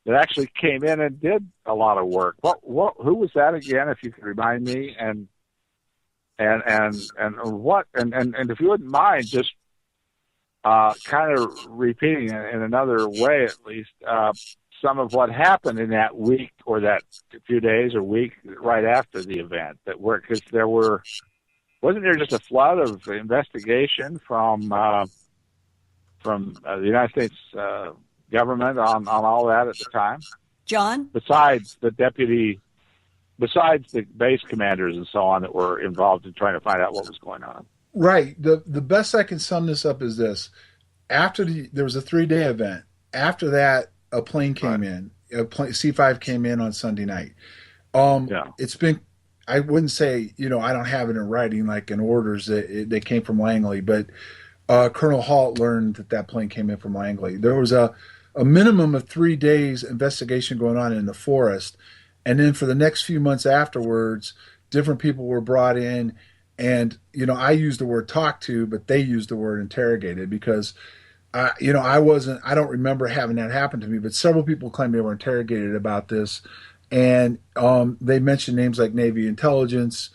that actually came in and did a lot of work. Who was that again, if you could remind me? And if you wouldn't mind just kind of repeating in another way, at least, some of what happened in that week or that few days or week right after the event, because wasn't there just a flood of investigation from the United States government on all that at the time? John? Besides the base commanders and so on that were involved in trying to find out what was going on. Right. The best I can sum this up is this. There was a 3-day event. After that, a plane came in. C-5 came in on Sunday night. It's been, I wouldn't say, I don't have it in writing, like in orders that they came from Langley, but Colonel Halt learned that plane came in from Langley. There was a minimum of 3 days investigation going on in the forest. And then for the next few months afterwards, different people were brought in. And, I used the word talk to, but they used the word interrogated because I don't remember having that happen to me, but several people claimed they were interrogated about this. And they mentioned names like Navy intelligence,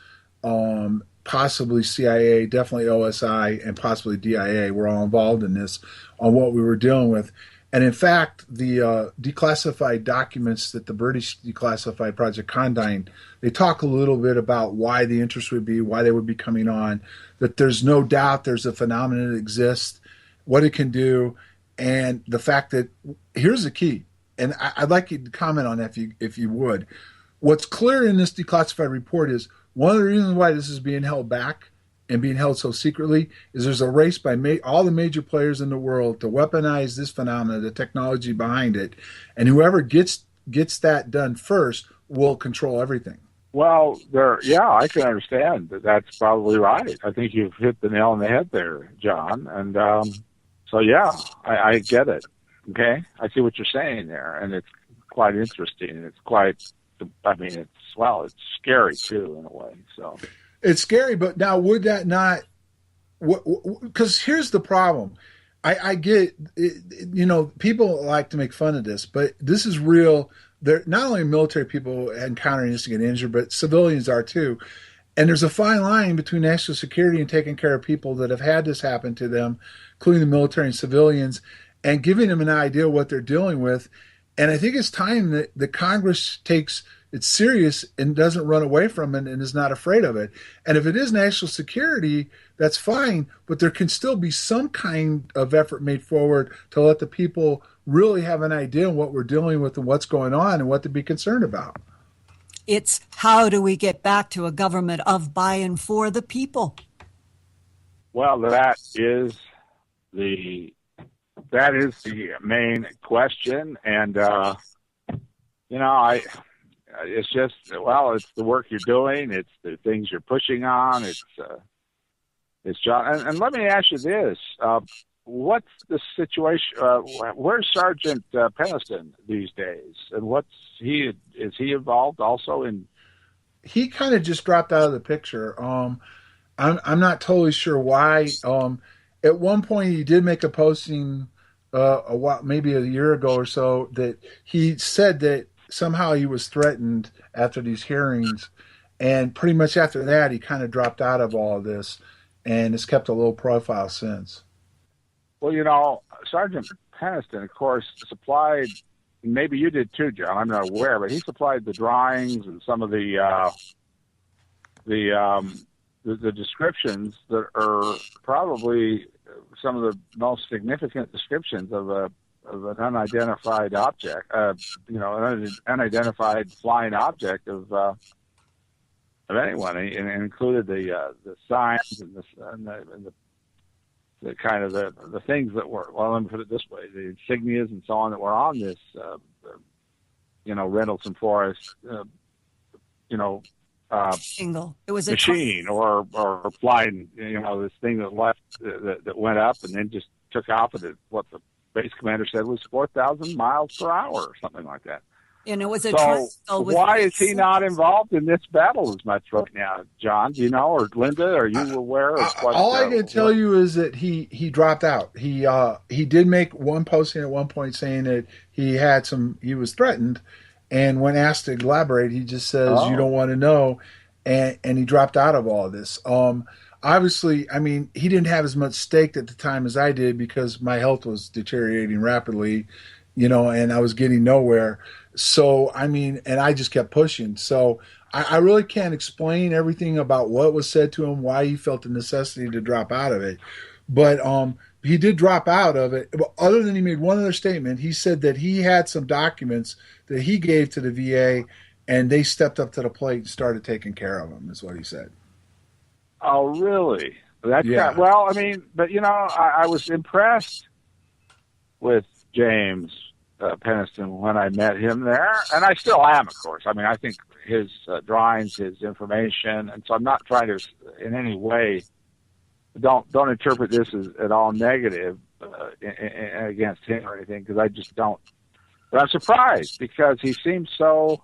possibly CIA, definitely OSI, and possibly DIA were all involved in this on what we were dealing with. And in fact, the declassified documents that the British declassified Project Condign, they talk a little bit about why the interest would be, why they would be coming on, that there's no doubt there's a phenomenon that exists, what it can do, and the fact that here's the key, and I'd like you to comment on that if you would. What's clear in this declassified report is one of the reasons why this is being held back and being held so secretly is there's a race by all the major players in the world to weaponize this phenomenon, the technology behind it, and whoever gets that done first will control everything. Well, I can understand that. That's probably right. I think you've hit the nail on the head there, John. And I get it. Okay, I see what you're saying there, and it's quite interesting. It's it's scary too in a way. So it's scary, but now would that not? Because here's the problem. I get it, people like to make fun of this, but this is real. They're not only military people encountering this to get injured, but civilians are too. And there's a fine line between national security and taking care of people that have had this happen to them, including the military and civilians, and giving them an idea of what they're dealing with. And I think it's time that the Congress takes it serious and doesn't run away from it and is not afraid of it. And if it is national security, that's fine, but there can still be some kind of effort made forward to let the people really have an idea of what we're dealing with and what's going on and what to be concerned about. It's how do we get back to a government of, by, and for the people? Well, that is the that is the main question, and it's just, well, it's the work you're doing, it's the things you're pushing on, it's John. And let me ask you this: what's the situation? Where's Sergeant Peniston these days, and is he involved also in? He kind of just dropped out of the picture. I'm not totally sure why. At one point, he did make a posting maybe a year ago or so, that he said that somehow he was threatened after these hearings, and pretty much after that, he kind of dropped out of all of this, and has kept a low profile since. Well, Sergeant Peniston, of course, supplied. Maybe you did too, John. I'm not aware, but he supplied the drawings and some of the descriptions that are probably some of the most significant descriptions of an unidentified object, an unidentified flying object of anyone, and included the signs and the kind of the things that were, well, let me put it this way, the insignias and so on that were on this, Reynolds and Forrest, Single. It was a machine or flying, this thing that left that went up and then just took off at what the base commander said was 4,000 miles per hour or something like that. And it was a so why is he not involved in this battle as much right now, John? Do you know, or Linda, are you aware of what? All I can tell you is that he dropped out. He did make one posting at one point saying that he was threatened, and when asked to elaborate, he just says, "You don't want to know," and he dropped out of all of this. Obviously, I mean, he didn't have as much stake at the time as I did because my health was deteriorating rapidly, and I was getting nowhere. So, I mean, and I just kept pushing. So I really can't explain everything about what was said to him, why he felt the necessity to drop out of it. But he did drop out of it. But other than he made one other statement, he said that he had some documents that he gave to the VA, and they stepped up to the plate and started taking care of him, is what he said. Oh, really? That's yeah. Well, I mean, but, I was impressed with James Peniston when I met him there, and I still am, of course. I mean, I think his drawings, his information, and so I'm not trying to in any way, don't interpret this as at all negative against him or anything, because I just don't. But I'm surprised because he seems so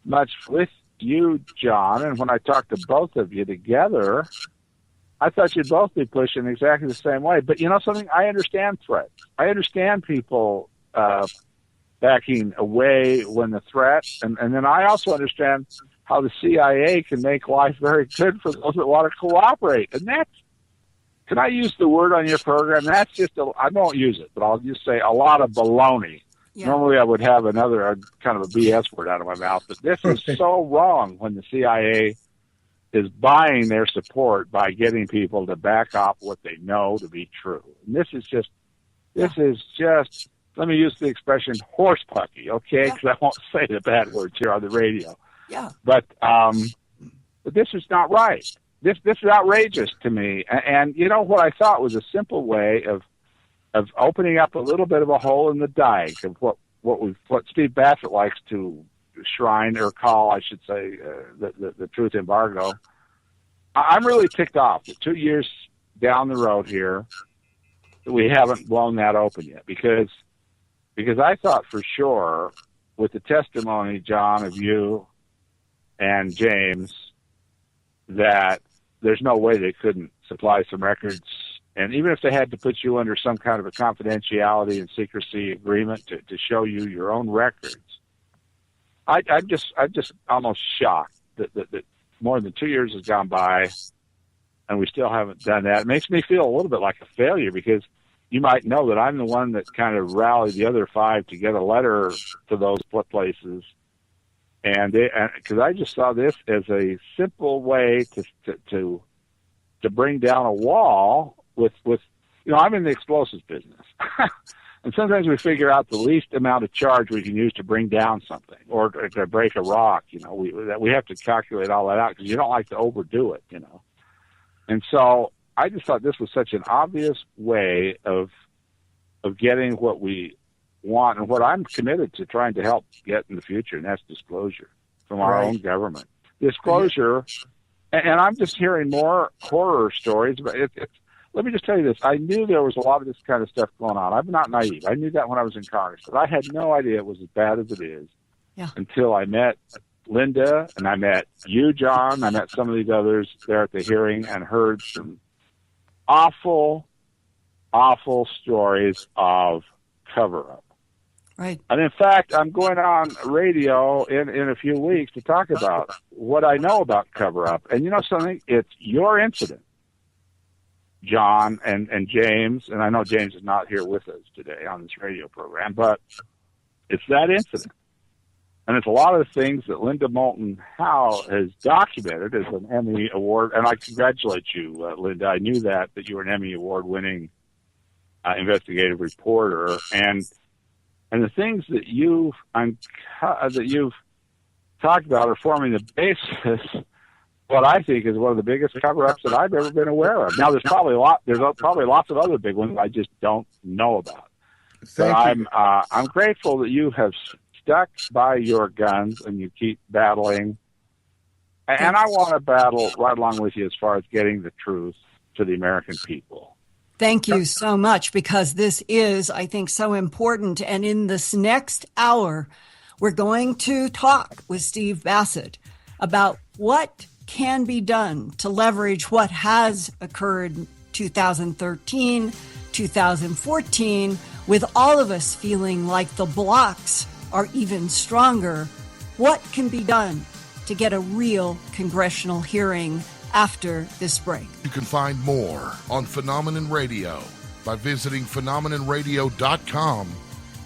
much with you, John, and when I talked to both of you together, I thought you'd both be pushing exactly the same way. But something, I understand threats. I understand people backing away when the threat, and then I also understand how the CIA can make life very good for those that want to cooperate. And that's, can I use the word on your program? That's just, I won't use it, but I'll just say a lot of baloney. Yeah. Normally I would have another kind of a BS word out of my mouth, but this is so wrong when the CIA is buying their support by getting people to back off what they know to be true. And this is just, let me use the expression horsepucky, okay? Because I won't say the bad words here on the radio. Yeah. But this is not right. This is outrageous to me. And what I thought was a simple way of opening up a little bit of a hole in the dike of what Steve Bassett likes to shrine or call, I should say, the truth embargo. I'm really ticked off that 2 years down the road here, we haven't blown that open yet, because I thought for sure with the testimony, John, of you and James, that there's no way they couldn't supply some records. And even if they had to put you under some kind of a confidentiality and secrecy agreement to show you your own records, I'm just almost shocked that more than 2 years has gone by and we still haven't done that. It makes me feel a little bit like a failure, because you might know that I'm the one that kind of rallied the other five to get a letter to those places. And because I just saw this as a simple way to bring down a wall with I'm in the explosives business. And sometimes we figure out the least amount of charge we can use to bring down something or to break a rock. We have to calculate all that out because you don't like to overdo it, And so I just thought this was such an obvious way of of getting what we want and what I'm committed to trying to help get in the future, and that's disclosure from our own government. Disclosure, and I'm just hearing more horror stories. But let me just tell you this. I knew there was a lot of this kind of stuff going on. I'm not naive. I knew that when I was in Congress, but I had no idea it was as bad as it is until I met Linda and I met you, John. I met some of these others there at the hearing and heard some awful, awful stories of cover-up. Right. And in fact, I'm going on radio in a few weeks to talk about what I know about cover-up. And you know something? It's your incident, John and James. And I know James is not here with us today on this radio program, but it's that incident. And it's a lot of the things that Linda Moulton Howe has documented as an Emmy Award. And I congratulate you, Linda. I knew that you were an Emmy Award-winning investigative reporter. And the things that you've talked about are forming the basis of what I think is one of the biggest cover-ups that I've ever been aware of. Now, there's probably lots of other big ones I just don't know about. Thank you. I'm grateful that you have stuck by your guns and you keep battling. And I want to battle right along with you as far as getting the truth to the American people. Thank you so much, because this is, I think, so important. And in this next hour, we're going to talk with Steve Bassett about what can be done to leverage what has occurred 2013, 2014, with all of us feeling like the blocks are even stronger. What can be done to get a real congressional hearing after this break? You can find more on Phenomenon Radio by visiting phenomenonradio.com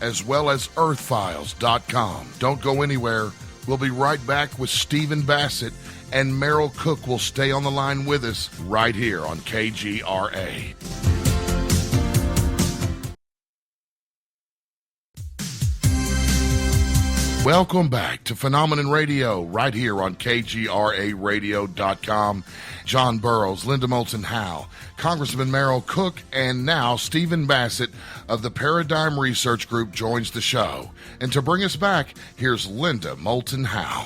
as well as earthfiles.com. Don't go anywhere. We'll be right back with Stephen Bassett, and Merrill Cook will stay on the line with us right here on KGRA. Welcome back to Phenomenon Radio right here on KGRAradio.com. John Burroughs, Linda Moulton Howe, Congressman Merrill Cook, and now Stephen Bassett of the Paradigm Research Group joins the show. And to bring us back, here's Linda Moulton Howe.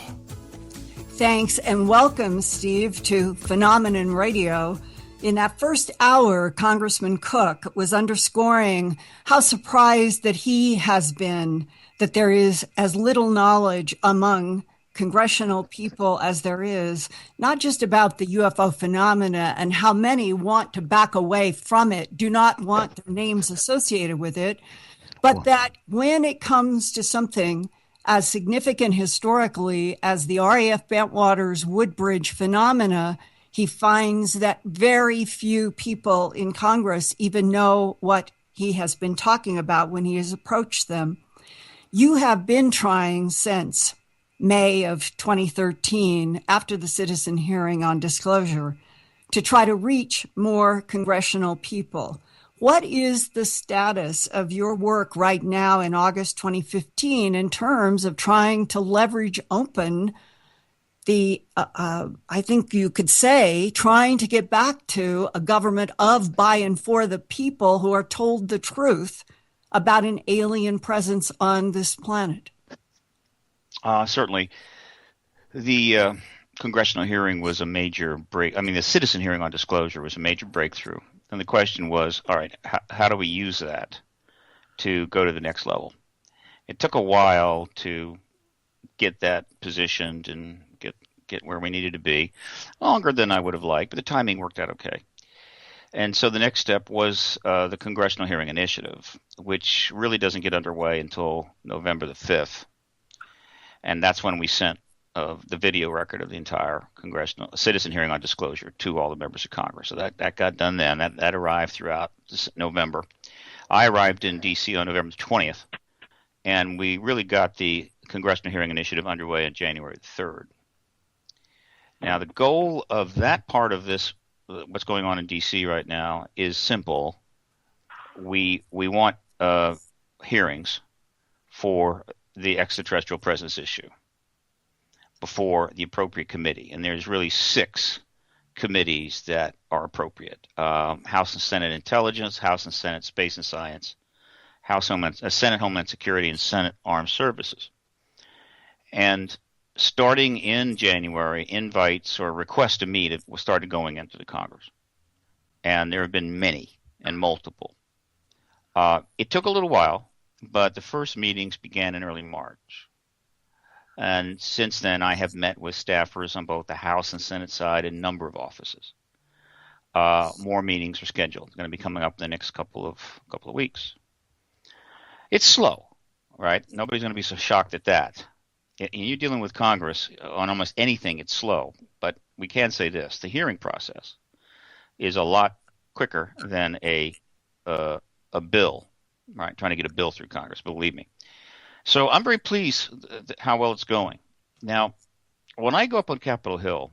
Thanks, and welcome, Steve, to Phenomenon Radio. In that first hour, Congressman Cook was underscoring how surprised that he has been that there is as little knowledge among congressional people as there is, not just about the UFO phenomena and how many want to back away from it, do not want their names associated with it, but that when it comes to something as significant historically as the RAF Bentwaters Woodbridge phenomena, he finds that very few people in Congress even know what he has been talking about when he has approached them. You have been trying since May of 2013, after the citizen hearing on disclosure, to try to reach more congressional people. What is the status of your work right now in August 2015 in terms of trying to leverage open the, I think you could say, trying to get back to a government of, by, and for the people who are told the truth about an alien presence on this planet? Certainly. The congressional hearing was a major the citizen hearing on disclosure was a major breakthrough. And the question was, all right, how do we use that to go to the next level? It took a while to get that positioned and get where we needed to be, longer than I would have liked, but the timing worked out okay. And so the next step was the Congressional Hearing Initiative, which really doesn't get underway until November the 5th. And that's when we sent the video record of the entire congressional citizen hearing on disclosure to all the members of Congress. So that got done then. That arrived throughout November. I arrived in D.C. on November 20th, and we really got the Congressional Hearing Initiative underway on January 3rd. Now, the goal of that part of this, what's going on in D.C. right now, is simple. We want hearings for the extraterrestrial presence issue before the appropriate committee. And there's really 6 committees that are appropriate. House and Senate Intelligence, House and Senate Space and Science, Senate Homeland Security and Senate Armed Services. And starting in January, invites or requests to meet started going into the Congress. And there have been many and multiple. It took a little while, but the first meetings began in early March. And since then, I have met with staffers on both the House and Senate side in a number of offices. More meetings are scheduled. It's going to be coming up in the next couple of weeks. It's slow, right? Nobody's going to be so shocked at that. And you're dealing with Congress on almost anything. It's slow, but we can say this: the hearing process is a lot quicker than a bill, right? Trying to get a bill through Congress, believe me. So I'm very pleased how well it's going. Now, when I go up on Capitol Hill,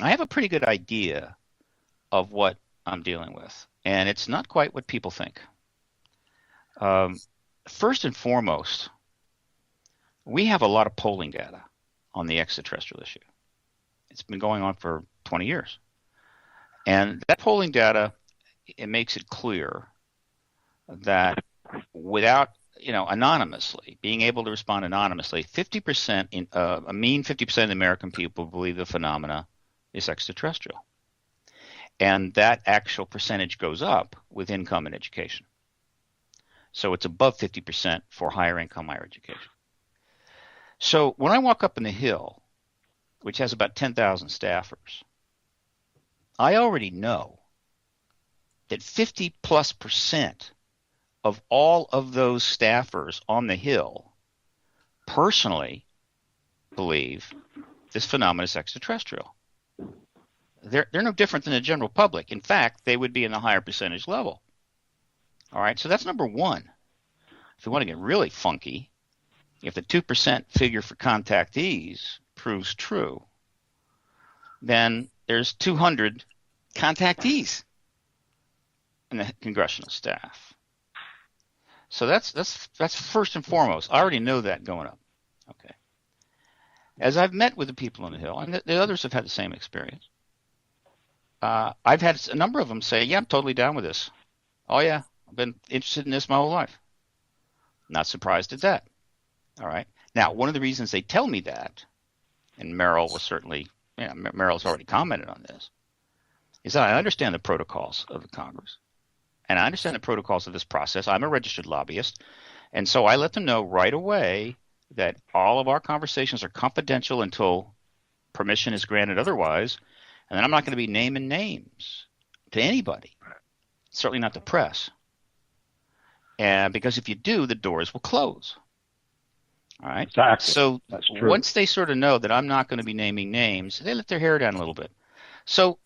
I have a pretty good idea of what I'm dealing with, and it's not quite what people think. First and foremost, we have a lot of polling data on the extraterrestrial issue. It's been going on for 20 years. And that polling data, it makes it clear that without, anonymously, being able to respond anonymously, 50%, a mean 50% of the American people believe the phenomena is extraterrestrial. And that actual percentage goes up with income and education. So it's above 50% for higher income, higher education. So when I walk up in the Hill, which has about 10,000 staffers, I already know that 50+% of all of those staffers on the Hill personally believe this phenomenon is extraterrestrial. They're no different than the general public. In fact, they would be in the higher percentage level. All right, so that's number one. If you want to get really funky, if the 2% figure for contactees proves true, then there's 200 contactees in the congressional staff. So that's first and foremost. I already know that going up. Okay. As I've met with the people on the Hill, and the others have had the same experience, I've had a number of them say, yeah, I'm totally down with this. Oh, yeah, I've been interested in this my whole life. Not surprised at that. All right. Now, one of the reasons they tell me that, and Merrill was certainly, Merrill's already commented on this, is that I understand the protocols of the Congress, and I understand the protocols of this process. I'm a registered lobbyist, and so I let them know right away that all of our conversations are confidential until permission is granted otherwise, and then I'm not going to be naming names to anybody, certainly not the press. And because if you do, the doors will close. All right. Exactly. So that's true. Once they sort of know that I'm not going to be naming names, they let their hair down a little bit. So,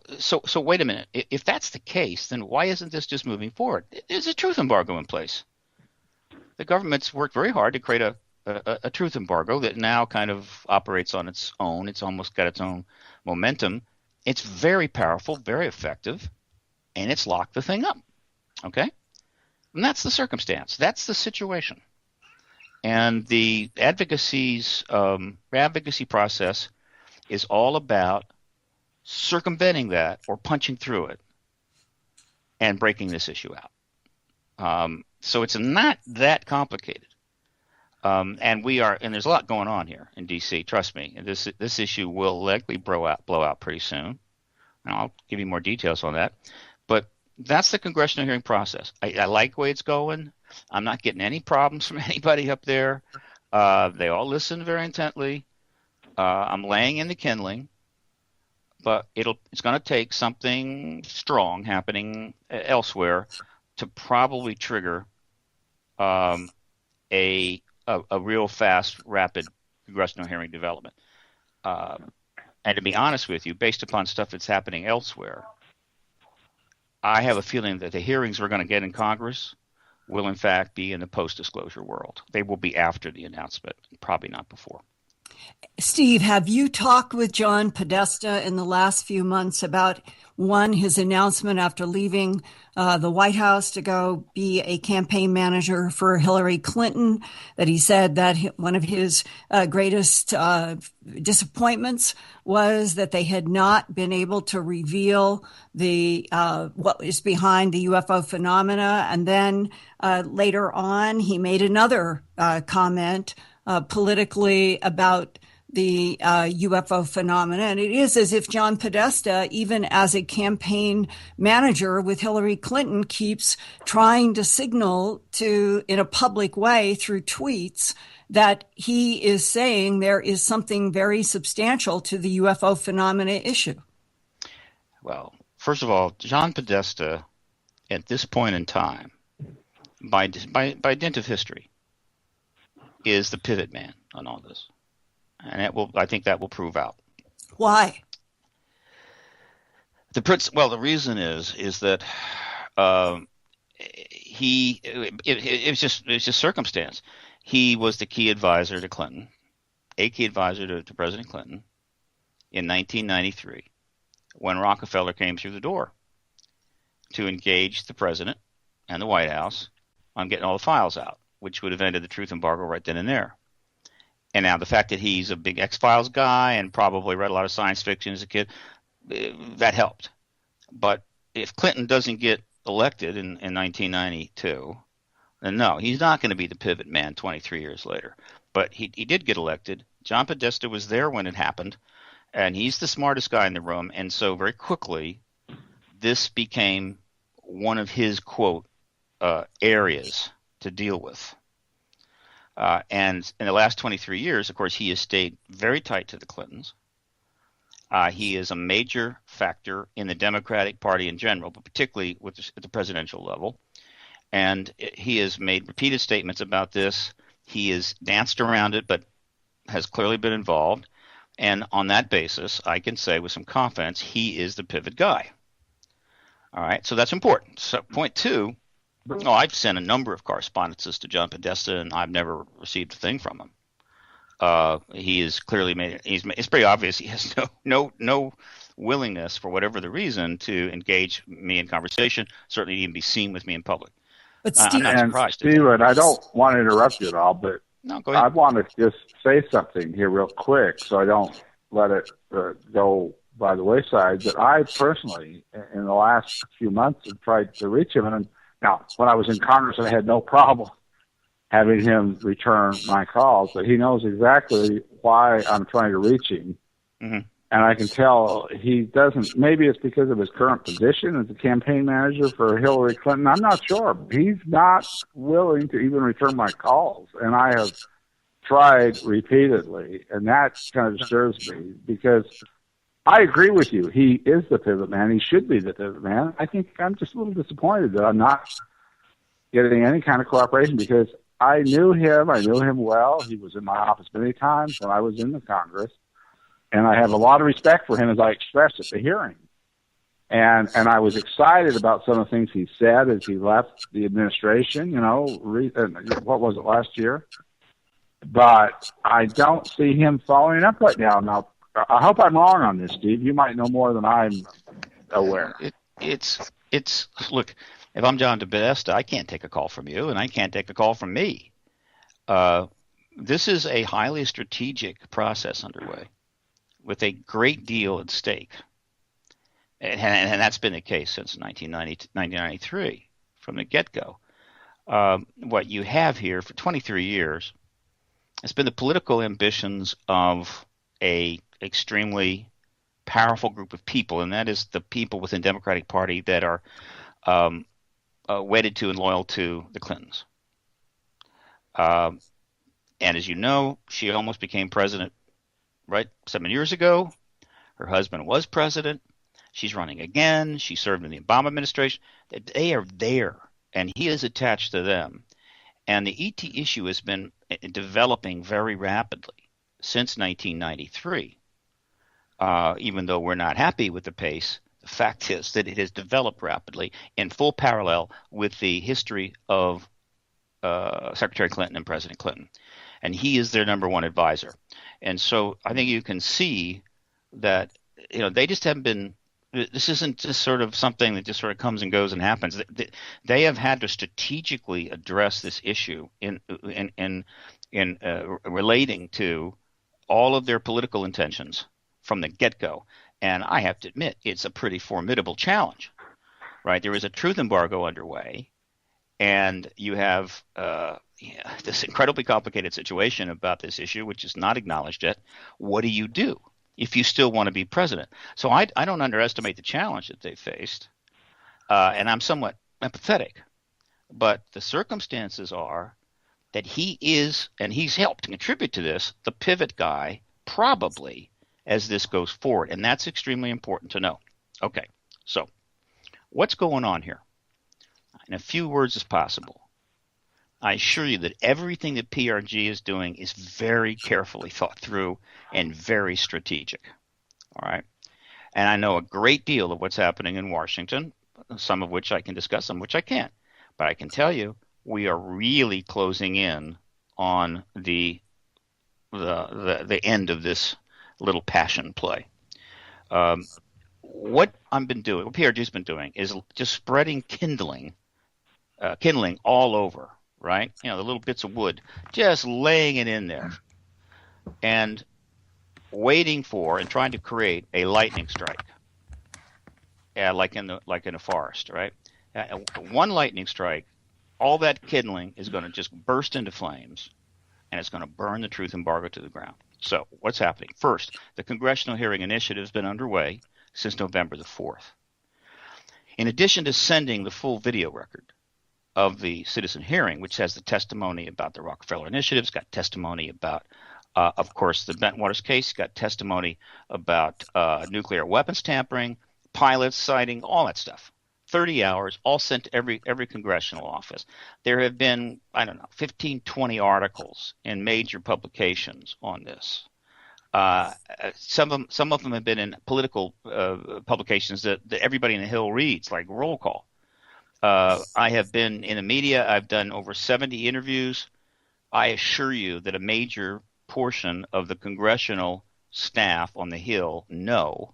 so wait a minute. If that's the case, then why isn't this just moving forward? There's a truth embargo in place. The government's worked very hard to create a truth embargo that now kind of operates on its own. It's almost got its own momentum. It's very powerful, very effective, and it's locked the thing up. Okay? And that's the circumstance. That's the situation. And the advocacy process is all about circumventing that or punching through it and breaking this issue out. So it's not that complicated. And there's a lot going on here in D.C. Trust me. And this issue will likely blow out pretty soon. And I'll give you more details on that. But that's the congressional hearing process. I like the way it's going. I'm not getting any problems from anybody up there. They all listen very intently. I'm laying in the kindling, but it's going to take something strong happening elsewhere to probably trigger a real fast, rapid congressional hearing development. And to be honest with you, based upon stuff that's happening elsewhere, I have a feeling that the hearings we're going to get in Congress will, in fact, be in the post-disclosure world. They will be after the announcement, probably not before. Steve, have you talked with John Podesta in the last few months about, one, his announcement after leaving the White House to go be a campaign manager for Hillary Clinton, that he said that one of his greatest disappointments was that they had not been able to reveal the what is behind the UFO phenomena. And then later on, he made another comment politically about the UFO phenomena. And it is as if John Podesta, even as a campaign manager with Hillary Clinton, keeps trying to signal to, in a public way through tweets, that he is saying there is something very substantial to the UFO phenomena issue. Well, first of all, John Podesta, at this point in time, by dint of history, is the pivot man on all this. And I think that will prove out. Why? The reason is that it was just circumstance. He was the key advisor to Clinton, a key advisor to President Clinton in 1993, when Rockefeller came through the door to engage the president and the White House on getting all the files out, which would have ended the truth embargo right then and there. And now the fact that he's a big X-Files guy and probably read a lot of science fiction as a kid, that helped. But if Clinton doesn't get elected in 1992, then no, he's not going to be the pivot man 23 years later. But he did get elected. John Podesta was there when it happened, and he's the smartest guy in the room. And so very quickly, this became one of his, quote, areas to deal with. And in the last 23 years, of course, he has stayed very tight to the Clintons. He is a major factor in the Democratic Party in general, but particularly at the presidential level. And he has made repeated statements about this. He has danced around it, but has clearly been involved. And on that basis, I can say with some confidence, he is the pivot guy. All right, so that's important. So point two. No, I've sent a number of correspondences to John Podesta, and I've never received a thing from him. He has clearly made it. It's pretty obvious he has no willingness, for whatever the reason, to engage me in conversation. Certainly, even be seen with me in public. But Steve, I'm not surprised. Stephen, I don't want to interrupt you at all, but no, go ahead. I want to just say something here real quick, so I don't let it go by the wayside. That I personally, in the last few months, have tried to reach him, and now, when I was in Congress, I had no problem having him return my calls, but he knows exactly why I'm trying to reach him. Mm-hmm. And I can tell he doesn't. Maybe it's because of his current position as a campaign manager for Hillary Clinton. I'm not sure. He's not willing to even return my calls. And I have tried repeatedly, and that kind of disturbs me because I agree with you. He is the pivot man. He should be the pivot man. I think I'm just a little disappointed that I'm not getting any kind of cooperation because I knew him. I knew him well. He was in my office many times when I was in the Congress. And I have a lot of respect for him, as I expressed at the hearing. And I was excited about some of the things he said as he left the administration, what was it, last year? But I don't see him following up right now. Now, I hope I'm wrong on this, Steve. You might know more than I'm aware. Look, if I'm John Podesta, I can't take a call from you, and I can't take a call from me. This is a highly strategic process underway with a great deal at stake. And that's been the case since 1993, from the get-go. What you have here for 23 years has been the political ambitions of a extremely powerful group of people, and that is the people within the Democratic Party that are wedded to and loyal to the Clintons. And as you know, she almost became president, right, 7 years ago. Her husband was president. She's running again. She served in the Obama administration. They are there, and he is attached to them. And the ET issue has been developing very rapidly since 1993. Even though we're not happy with the pace, the fact is that it has developed rapidly in full parallel with the history of Secretary Clinton and President Clinton. and he is their number one advisor. And so I think you can see that they just haven't been. This isn't just sort of something that just sort of comes and goes and happens. They have had to strategically address this issue in relating to all of their political intentions from the get-go. And I have to admit, it's a pretty formidable challenge, right? There is a truth embargo underway, and you have this incredibly complicated situation about this issue, which is not acknowledged yet. What do you do if you still want to be president? So I don't underestimate the challenge that they faced, and I'm somewhat empathetic. But the circumstances are that he is, and he's helped contribute to this, the pivot guy probably as this goes forward. And that's extremely important to know. Okay, so what's going on here? In a few words as possible, I assure you that everything that PRG is doing is very carefully thought through and very strategic. All right? And I know a great deal of what's happening in Washington, some of which I can discuss, some of which I can't. But I can tell you we are really closing in on the end of this little passion play. What PRG's been doing is just spreading kindling all over, right? The little bits of wood, just laying it in there and waiting for and trying to create a lightning strike. Yeah, like in a forest, right? One lightning strike, all that kindling is going to just burst into flames, and it's going to burn the truth embargo to the ground. So what's happening? First, the Congressional Hearing Initiative has been underway since November the 4th. In addition to sending the full video record of the citizen hearing, which has the testimony about the Rockefeller Initiative, it's got testimony about, of course, the Bentwaters case, got testimony about nuclear weapons tampering, pilots citing, all that stuff. 30 hours, all sent to every congressional office. There have been, 15, 20 articles in major publications on this. Some of them have been in political publications that everybody in the Hill reads, like Roll Call. I have been in the media. I've done over 70 interviews. I assure you that a major portion of the congressional staff on the Hill know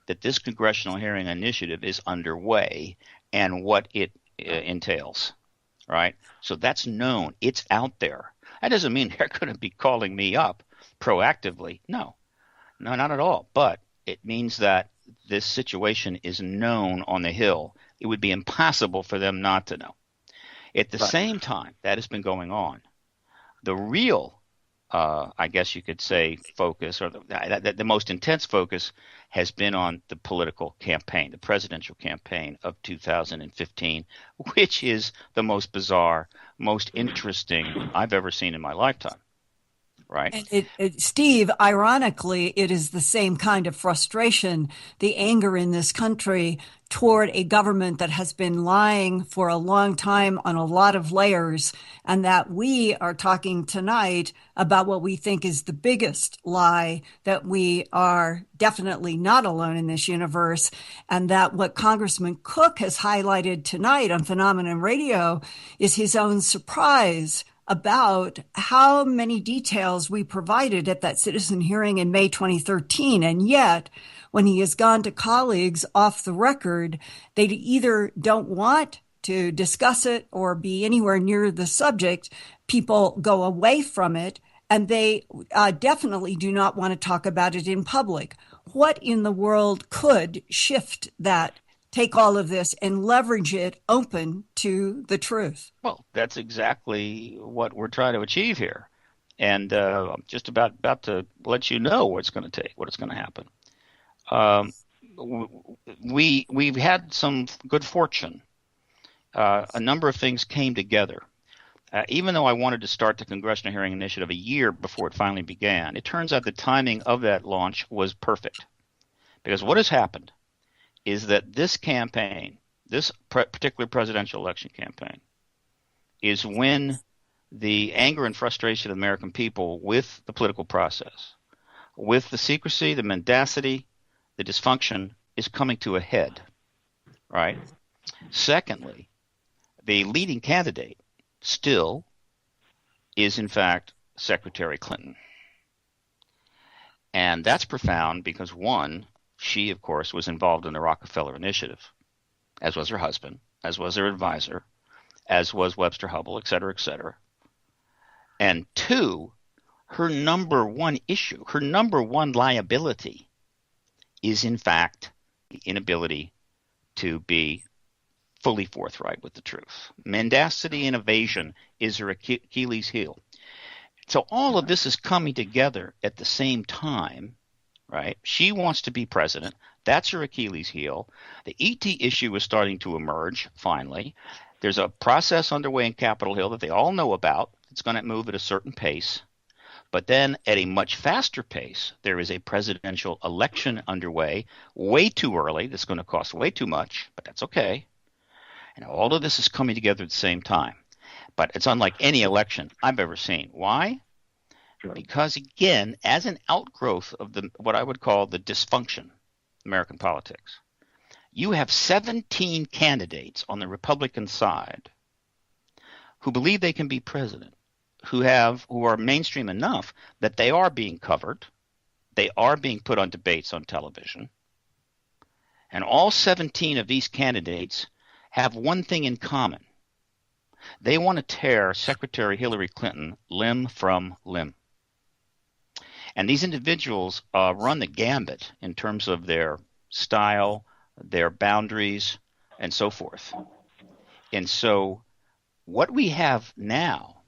that this Congressional Hearing Initiative is underway and what it entails, right? So that's known. It's out there. That doesn't mean they're going to be calling me up proactively. No, not at all. But it means that this situation is known on the Hill. It would be impossible for them not to know. At the same time, that has been going on. The real I guess you could say focus, or the most intense focus, has been on the political campaign, the presidential campaign of 2015, which is the most bizarre, most interesting I've ever seen in my lifetime. Right. And Steve, ironically, it is the same kind of frustration, the anger in this country toward a government that has been lying for a long time on a lot of layers, and that we are talking tonight about what we think is the biggest lie, that we are definitely not alone in this universe, and that what Congressman Cook has highlighted tonight on Phenomenon Radio is his own surprise about how many details we provided at that citizen hearing in May 2013. And yet, when he has gone to colleagues off the record, they either don't want to discuss it or be anywhere near the subject. People go away from it, and they definitely do not want to talk about it in public. What in the world could shift that? Take all of this and leverage it open to the truth? Well, that's exactly what we're trying to achieve here. And I'm just about to let you know what it's going to happen. We've had some good fortune. A number of things came together. Even though I wanted to start the Congressional Hearing Initiative a year before it finally began, it turns out the timing of that launch was perfect. Because what has happened is that this campaign, this particular presidential election campaign, is when the anger and frustration of the American people with the political process, with the secrecy, the mendacity, the dysfunction, is coming to a head, right? Secondly, the leading candidate still is, in fact, Secretary Clinton. And that's profound because, one, she, of course, was involved in the Rockefeller Initiative, as was her husband, as was her advisor, as was Webster Hubbell, et cetera, et cetera. And two, her number one issue, her number one liability is, in fact, the inability to be fully forthright with the truth. Mendacity and evasion is her Achilles heel. So all of this is coming together at the same time, right? She wants to be president. That's her Achilles heel. The ET issue is starting to emerge, finally. There's a process underway in Capitol Hill that they all know about. It's going to move at a certain pace. But then at a much faster pace, there is a presidential election underway way too early. That's going to cost way too much, but that's okay. And all of this is coming together at the same time. But it's unlike any election I've ever seen. Why? Sure. Because, again, as an outgrowth of what I would call the dysfunction American politics, you have 17 candidates on the Republican side who believe they can be president, who are mainstream enough that they are being covered, they are being put on debates on television, and all 17 of these candidates have one thing in common. They want to tear Secretary Hillary Clinton limb from limb. And these individuals run the gambit in terms of their style, their boundaries, and so forth. And so what we have now,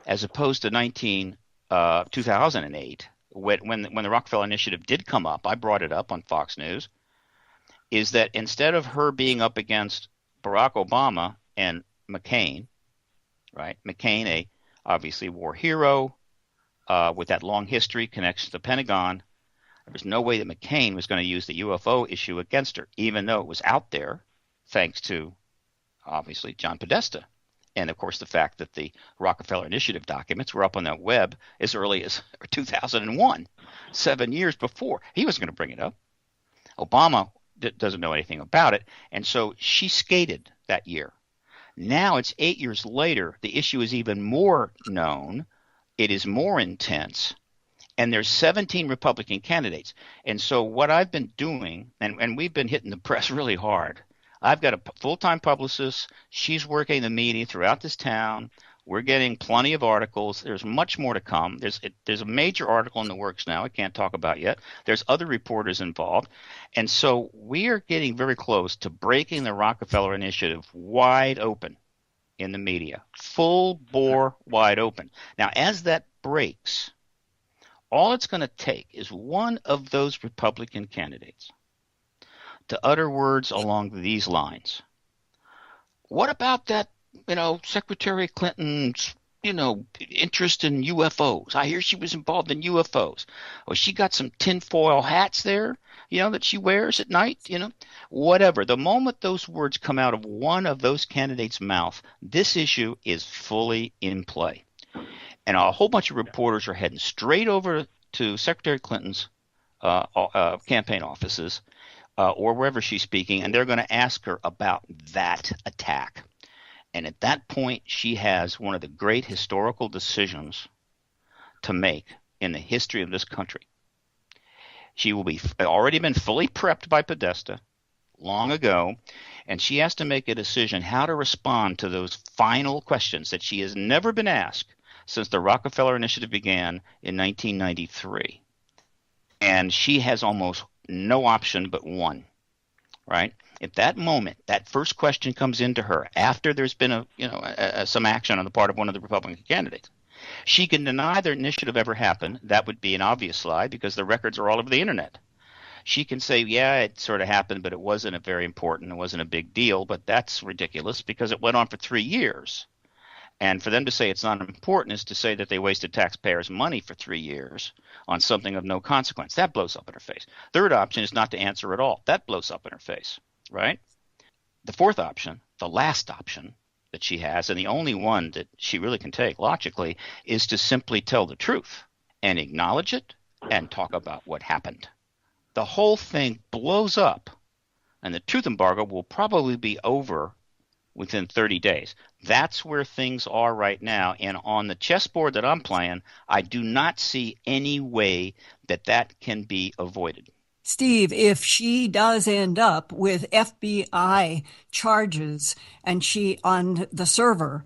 as opposed to 2008, when the Rockefeller Initiative did come up, I brought it up on Fox News, is that instead of her being up against Barack Obama and McCain, right? McCain, a obviously war hero with that long history, connection to the Pentagon. There was no way that McCain was going to use the UFO issue against her, even though it was out there, thanks to obviously John Podesta, and of course the fact that the Rockefeller Initiative documents were up on the web as early as 2001, 7 years before. He wasn't going to bring it up. Obama doesn't know anything about it, and so she skated that year. Now it's 8 years later. The issue is even more known. It is more intense, and there's 17 Republican candidates. And so what I've been doing, and we've been hitting the press really hard. I've got a full-time publicist. She's working the media throughout this town. We're getting plenty of articles. There's much more to come. There's a major article in the works now I can't talk about yet. There's other reporters involved. And so we are getting very close to breaking the Rockefeller Initiative wide open in the media, full bore wide open. Now, as that breaks, all it's going to take is one of those Republican candidates to utter words along these lines. What about that, Secretary Clinton's, interest in UFOs? I hear she was involved in UFOs. Oh, she got some tinfoil hats there, that she wears at night, whatever. The moment those words come out of one of those candidates' mouth, this issue is fully in play. And a whole bunch of reporters are heading straight over to Secretary Clinton's campaign offices or wherever she's speaking, and they're going to ask her about that attack. And at that point, she has one of the great historical decisions to make in the history of this country. She will be already been fully prepped by Podesta long ago, and she has to make a decision how to respond to those final questions that she has never been asked since the Rockefeller Initiative began in 1993. And she has almost no option but one, right? At that moment, that first question comes into her after there's been some action on the part of one of the Republican candidates. She can deny the initiative ever happened. That would be an obvious lie because the records are all over the internet. She can say, yeah, it sort of happened, but it wasn't very important. It wasn't a big deal, but that's ridiculous because it went on for 3 years. And for them to say it's not important is to say that they wasted taxpayers' money for 3 years on something of no consequence. That blows up in her face. Third option is not to answer at all. That blows up in her face, right? The fourth option, the last option that she has, and the only one that she really can take logically, is to simply tell the truth and acknowledge it and talk about what happened. The whole thing blows up, and the truth embargo will probably be over within 30 days. That's where things are right now. And on the chessboard that I'm playing, I do not see any way that that can be avoided. Steve, if she does end up with FBI charges and she on the server,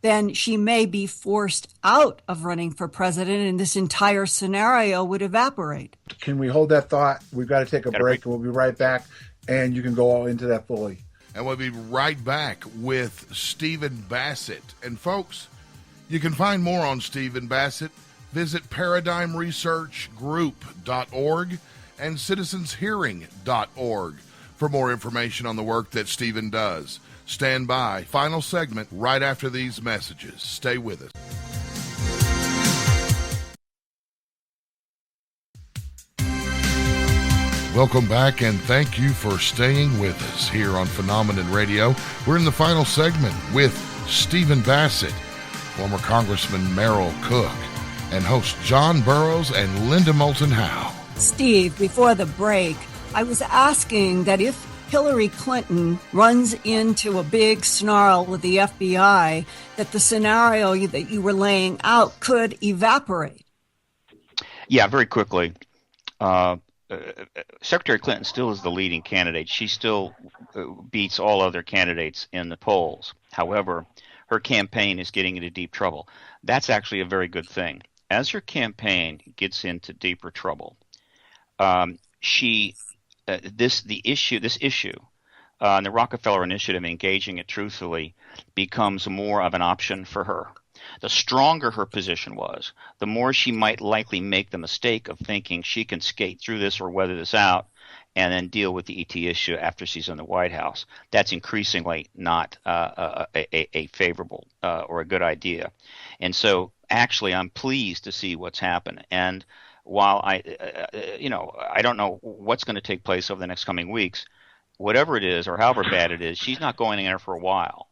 then she may be forced out of running for president and this entire scenario would evaporate. Can we hold that thought? We've got to take a break and we'll be right back, and you can go all into that fully. And we'll be right back with Stephen Bassett. And folks, you can find more on Stephen Bassett. Visit ParadigmResearchGroup.org and CitizensHearing.org for more information on the work that Stephen does. Stand by. Final segment right after these messages. Stay with us. Welcome back, and thank you for staying with us here on Phenomenon Radio. We're in the final segment with Stephen Bassett, former Congressman Merrill Cook, and host John Burroughs and Linda Moulton Howe. Steve, before the break, I was asking that if Hillary Clinton runs into a big snarl with the FBI, that the scenario that you were laying out could evaporate. Yeah, very quickly. Secretary Clinton still is the leading candidate. She still beats all other candidates in the polls. However, her campaign is getting into deep trouble. That's actually a very good thing. As her campaign gets into deeper trouble, this issue, the Rockefeller Initiative, engaging it truthfully, becomes more of an option for her. The stronger her position was, the more she might likely make the mistake of thinking she can skate through this or weather this out and then deal with the ET issue after she's in the White House. That's increasingly not a favorable or a good idea. And so actually I'm pleased to see what's happened. And while I don't know what's going to take place over the next coming weeks, whatever it is or however bad it is, she's not going in there for a while.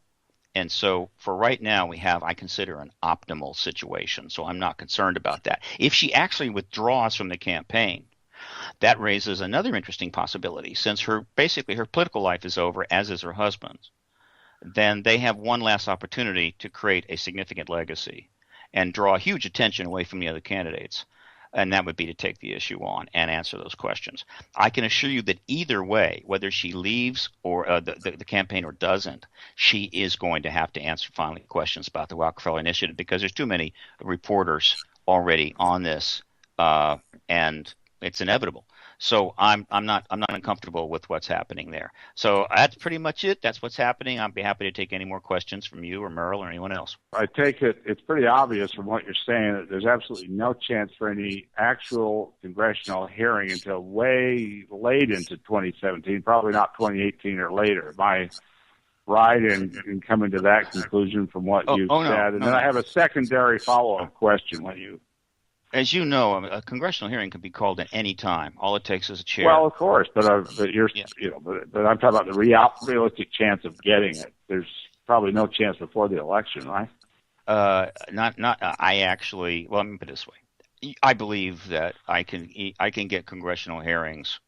And so for right now, we have, I consider, an optimal situation. So I'm not concerned about that. If she actually withdraws from the campaign, that raises another interesting possibility. Since her political life is over, as is her husband's, then they have one last opportunity to create a significant legacy and draw huge attention away from the other candidates. And that would be to take the issue on and answer those questions. I can assure you that either way, whether she leaves or the campaign or doesn't, she is going to have to answer finally questions about the Rockefeller Initiative because there's too many reporters already on this, and it's inevitable. So I'm not uncomfortable with what's happening there. So that's pretty much it. That's what's happening. I'd be happy to take any more questions from you or Merrill or anyone else. I take it it's pretty obvious from what you're saying that there's absolutely no chance for any actual congressional hearing until way late into 2017, probably not 2018 or later. Am I right in coming to that conclusion from what you've said? And then I have a secondary follow-up question when you... As you know, a congressional hearing can be called at any time. All it takes is a chair. Well, of course, but I'm talking about the realistic chance of getting it. There's probably no chance before the election, right? Let me put it this way. I believe that I can get congressional hearings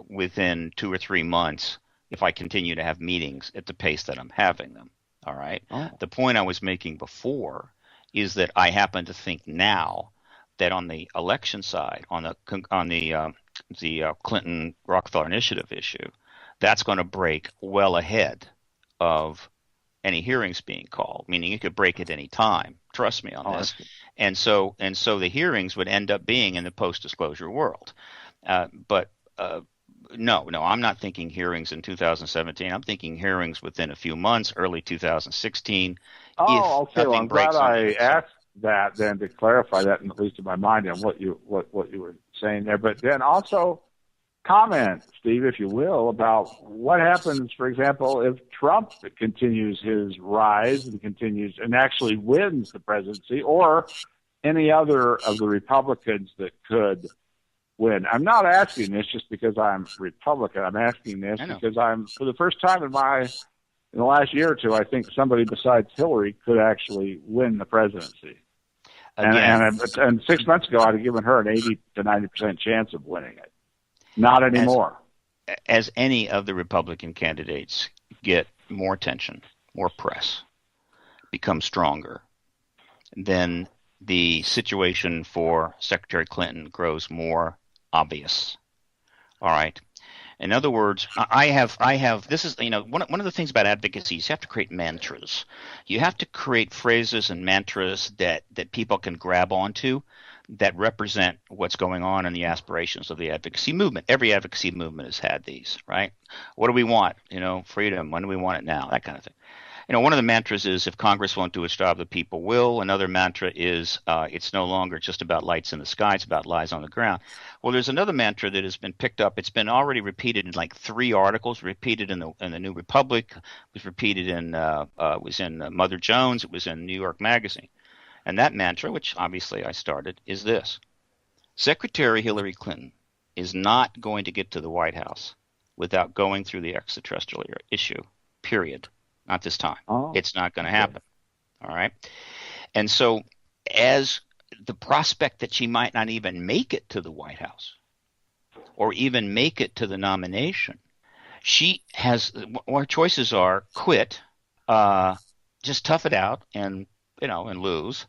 within 2 or 3 months if I continue to have meetings at the pace that I'm having them. All right. Oh. The point I was making before is that I happen to think now that on the election side, on the Clinton Rockefeller Initiative issue, that's going to break well ahead of any hearings being called. Meaning, it could break at any time. Trust me on this. And so the hearings would end up being in the post-disclosure world. No, I'm not thinking hearings in 2017. I'm thinking hearings within a few months, early 2016. Oh, okay. Well, I'm glad I asked that then to clarify that, at least in my mind, on what you were saying there. But then also comment, Steve, if you will, about what happens, for example, if Trump continues his rise and actually wins the presidency, or any other of the Republicans that could win. I'm not asking this just because I'm Republican. I'm asking this because for the first time in the last year or two, I think somebody besides Hillary could actually win the presidency. And 6 months ago, I'd have given her an 80 to 90% chance of winning it. Not anymore. As any of the Republican candidates get more attention more press, become stronger, then the situation for Secretary Clinton grows more obvious. All right. In other words, I have. This is, one of the things about advocacy is you have to create mantras. You have to create phrases and mantras that people can grab onto, that represent what's going on in the aspirations of the advocacy movement. Every advocacy movement has had these, right? What do we want? Freedom. When do we want it now? That kind of thing. One of the mantras is, if Congress won't do its job, the people will. Another mantra is, it's no longer just about lights in the sky, it's about lies on the ground. Well, there's another mantra that has been picked up. It's been already repeated in like 3 articles, repeated in the New Republic, was repeated in Mother Jones, it was in New York Magazine. And that mantra, which obviously I started, is this: Secretary Hillary Clinton is not going to get to the White House without going through the extraterrestrial issue, period. Not this time. It's not going to happen. All right. And so, as the prospect that she might not even make it to the White House or even make it to the nomination, she has, her choices are quit, just tough it out and lose,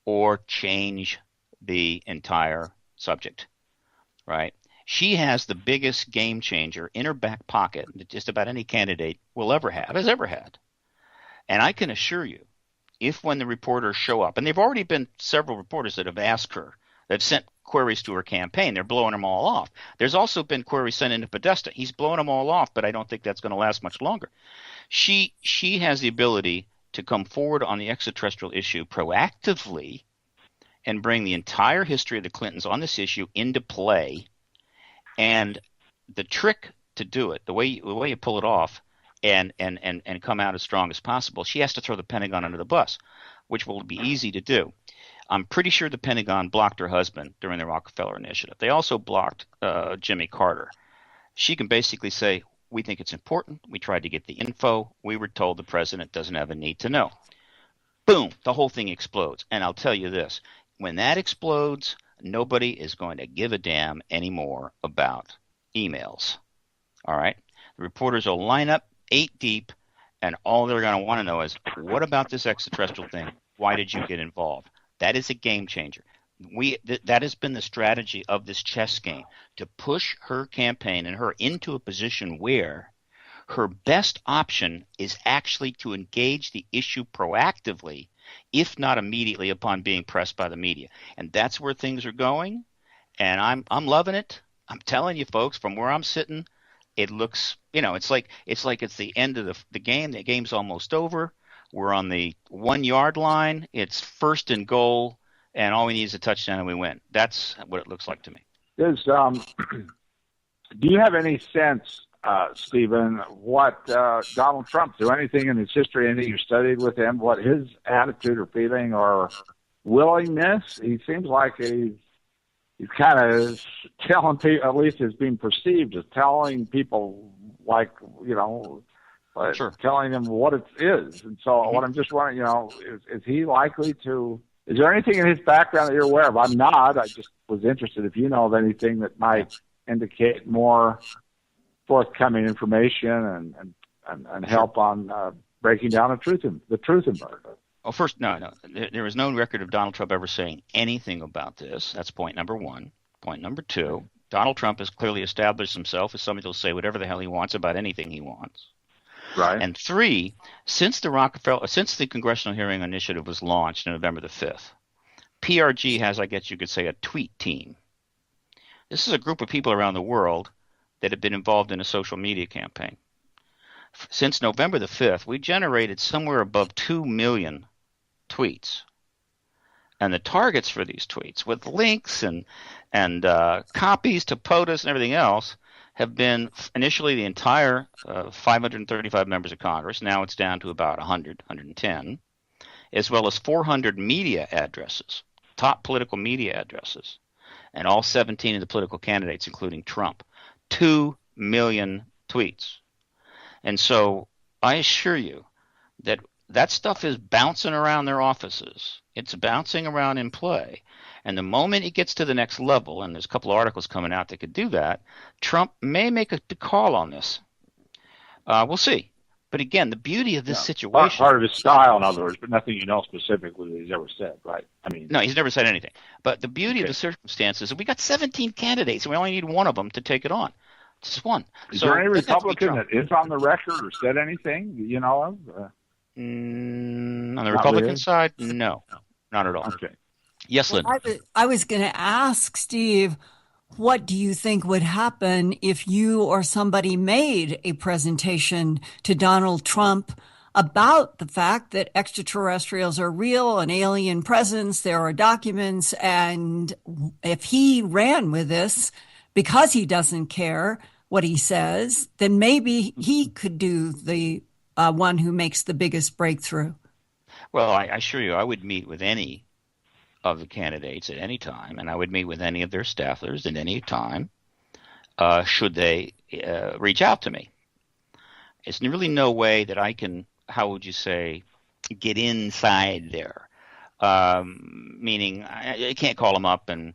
or change the entire subject. Right. She has the biggest game changer in her back pocket that just about any candidate has ever had. And I can assure you, if when the reporters show up, and there have already been several reporters that have asked her, that sent queries to her campaign, they're blowing them all off. There's also been queries sent into Podesta. He's blowing them all off, but I don't think that's going to last much longer. She has the ability to come forward on the extraterrestrial issue proactively and bring the entire history of the Clintons on this issue into play. And the trick to do it, the way you pull it off and come out as strong as possible, she has to throw the Pentagon under the bus, which will be easy to do. I'm pretty sure the Pentagon blocked her husband during the Rockefeller Initiative. They also blocked Jimmy Carter. She can basically say, we think it's important. We tried to get the info. We were told the president doesn't have a need to know. Boom, the whole thing explodes. And I'll tell you this, when that explodes, nobody is going to give a damn anymore about emails. All right? The reporters will line up 8 deep, and all they're going to want to know is, what about this extraterrestrial thing? Why did you get involved? That is a game changer. That has been the strategy of this chess game, to push her campaign and her into a position where her best option is actually to engage the issue proactively, if not immediately upon being pressed by the media. And that's where things are going, and I'm loving it. I'm telling you, folks, from where I'm sitting, it looks, it's like it's the end of the game. The game's almost over. We're on the 1 yard line. It's 1st and goal, and all we need is a touchdown and we win. That's what it looks like to me. Do you have any sense, Stephen, what Donald Trump, do anything in his history, anything you studied with him, what his attitude or feeling or willingness? He seems like he's kind of telling people, at least as being perceived as telling people, like, Sure. telling them what it is. And so what I'm just wondering, is he likely to, is there anything in his background that you're aware of? I'm not. I just was interested if you know of anything that might indicate more forthcoming information and help on breaking down the truth embargo. Oh, first, no. There is no record of Donald Trump ever saying anything about this. That's point number one. Point number two, Donald Trump has clearly established himself as somebody who'll say whatever the hell he wants about anything he wants. Right. And three, since the Congressional Hearing Initiative was launched on November the 5th, PRG has, I guess you could say, a tweet team. This is a group of people around the world that have been involved in a social media campaign. Since November the 5th, we generated somewhere above 2 million tweets. And the targets for these tweets, with links and copies to POTUS and everything else, have been initially the entire 535 members of Congress. Now it's down to about 110, as well as 400 media addresses, top political media addresses, and all 17 of the political candidates, including Trump. 2 million tweets. And so I assure you that stuff is bouncing around their offices. It's bouncing around in play. And the moment it gets to the next level, and there's a couple of articles coming out that could do that, Trump may make a call on this. We'll see. But again, the beauty of this No, situation. part of his style, in other words, but nothing you know specifically that he's ever said, right? I mean, No, he's never said anything. But the beauty of the circumstances is we got 17 candidates, and we only need one of them to take it on. Just one. Is there any Republican that is on the record or said anything that you know of? On the Republican side, no, not at all. Okay. Yes, Lynn. I was going to ask Steve, what do you think would happen if you or somebody made a presentation to Donald Trump about the fact that extraterrestrials are real, an alien presence, there are documents, and if he ran with this because he doesn't care what he says, then maybe he could do the one who makes the biggest breakthrough? Well, I assure you, I would meet with any of the candidates at any time, and I would meet with any of their staffers at any time, should they reach out to me. There's really no way that I can, how would you say, get inside there. Meaning I can't call them up and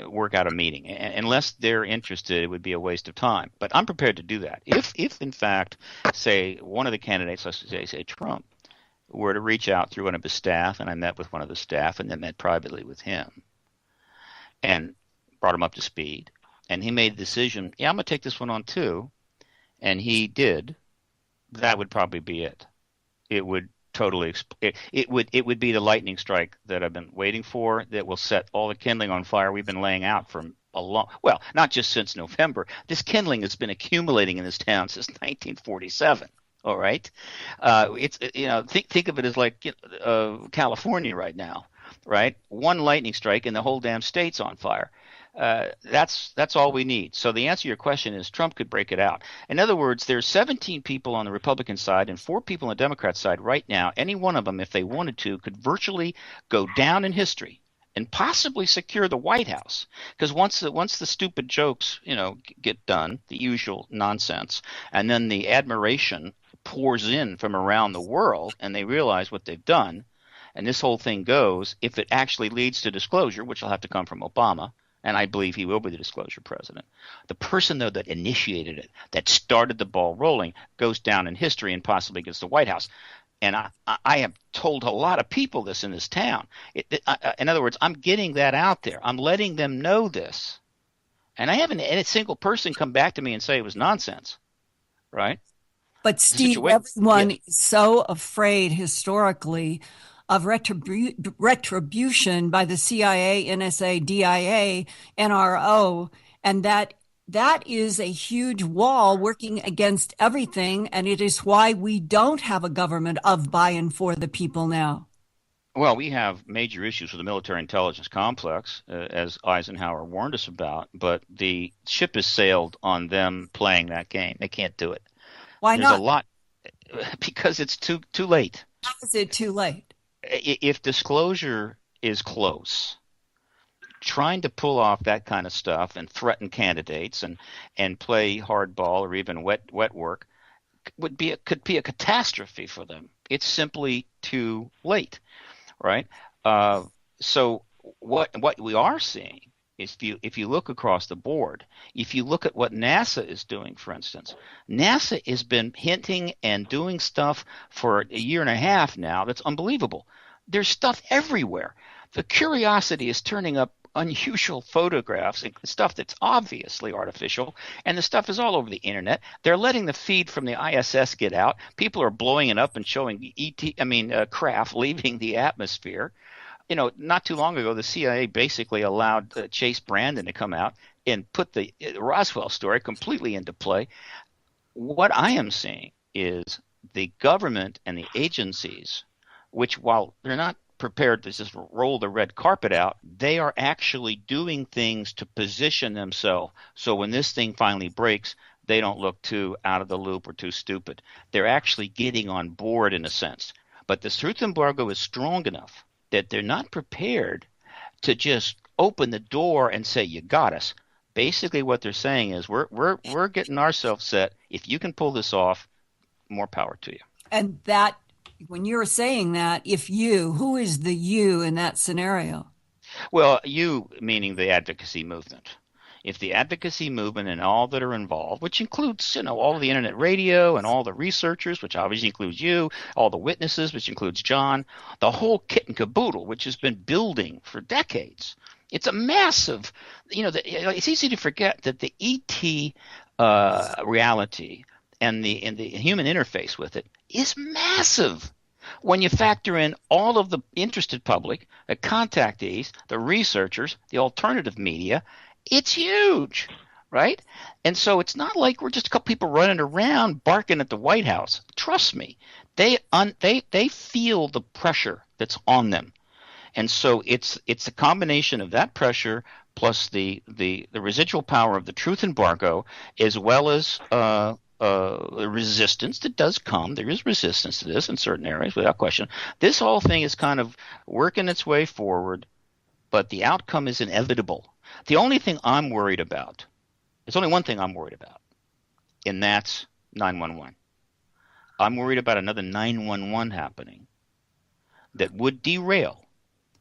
work out a meeting. Unless they're interested, it would be a waste of time. But I'm prepared to do that. If in fact, say, one of the candidates, let's say Trump, were to reach out through one of his staff, and I met with one of the staff and then met privately with him and brought him up to speed, and he made the decision, I'm going to take this one on too, and he did, that would probably be it. It would totally it would be the lightning strike that I've been waiting for, that will set all the kindling on fire we've been laying out for not just since November. This kindling has been accumulating in this town since 1947. All right, think of it as like California right now, right? One lightning strike and the whole damn state's on fire. That's all we need. So the answer to your question is Trump could break it out. In other words, there's 17 people on the Republican side and 4 people on the Democrat side right now. Any one of them, if they wanted to, could virtually go down in history and possibly secure the White House. Because once the stupid jokes, get done, the usual nonsense, and then the admiration pours in from around the world, and they realize what they've done, and this whole thing goes, if it actually leads to disclosure, which will have to come from Obama, and I believe he will be the disclosure president. The person, though, that initiated it, that started the ball rolling, goes down in history and possibly gets the White House. And I have told a lot of people this in this town. In other words, I'm getting that out there. I'm letting them know this. And I haven't had a single person come back to me and say it was nonsense, right? But Steve, everyone is so afraid historically of retribution by the CIA, NSA, DIA, NRO, and that is a huge wall working against everything, and it is why we don't have a government of, by, and for the people now. Well, we have major issues with the military intelligence complex, as Eisenhower warned us about, but the ship has sailed on them playing that game. They can't do it. Why not? There's a lot, because it's too late. How is it too late? If disclosure is close, trying to pull off that kind of stuff and threaten candidates and play hardball or even wet work could be a catastrophe for them. It's simply too late, right? So what we are seeing is, if you look across the board, if you look at what NASA is doing, for instance, NASA has been hinting and doing stuff for a year and a half now that's unbelievable. There's stuff everywhere. The Curiosity is turning up unusual photographs and stuff that's obviously artificial, and the stuff is all over the internet. They're letting the feed from the ISS get out. People are blowing it up and showing craft leaving the atmosphere. Not too long ago, the CIA basically allowed Chase Brandon to come out and put the Roswell story completely into play. What I am seeing is the government and the agencies, which, while they're not prepared to just roll the red carpet out, they are actually doing things to position themselves so when this thing finally breaks, they don't look too out of the loop or too stupid. They're actually getting on board in a sense. But the truth embargo is strong enough that they're not prepared to just open the door and say, you got us. Basically what they're saying is, we're getting ourselves set. If you can pull this off, more power to you. And that, when you're saying that, who is the you in that scenario? Well, you meaning the advocacy movement. if the advocacy movement and all that are involved, which includes, all of the internet radio and all the researchers, which obviously includes you, all the witnesses, which includes John, the whole kit and caboodle, which has been building for decades. It's a massive, it's easy to forget that the ET reality and the human interface with it is massive. When you factor in all of the interested public, the contactees, the researchers, the alternative media, it's huge, right? And so it's not like we're just a couple people running around barking at the White House. Trust me, they feel the pressure that's on them. And so it's a combination of that pressure plus the residual power of the truth embargo, as well as the resistance that does come. There is resistance to this in certain areas, without question. This whole thing is kind of working its way forward, but the outcome is inevitable. The only thing I'm worried about, there's only one thing I'm worried about, and that's 911. I'm worried about another 911 happening that would derail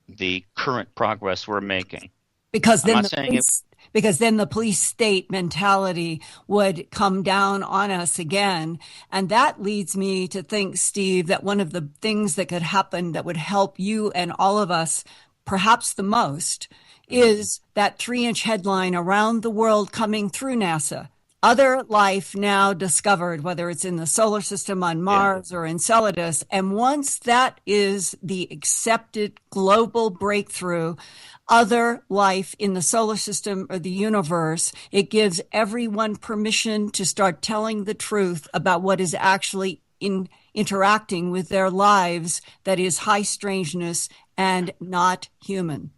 the current progress we're making. Because then the police state mentality would come down on us again. And that leads me to think, Steve, that one of the things that could happen that would help you and all of us perhaps the most is that 3-inch headline around the world coming through NASA. Other life now discovered, whether it's in the solar system on Mars or Enceladus. And once that is the accepted global breakthrough, other life in the solar system or the universe, it gives everyone permission to start telling the truth about what is actually interacting with their lives that is high strangeness and not human.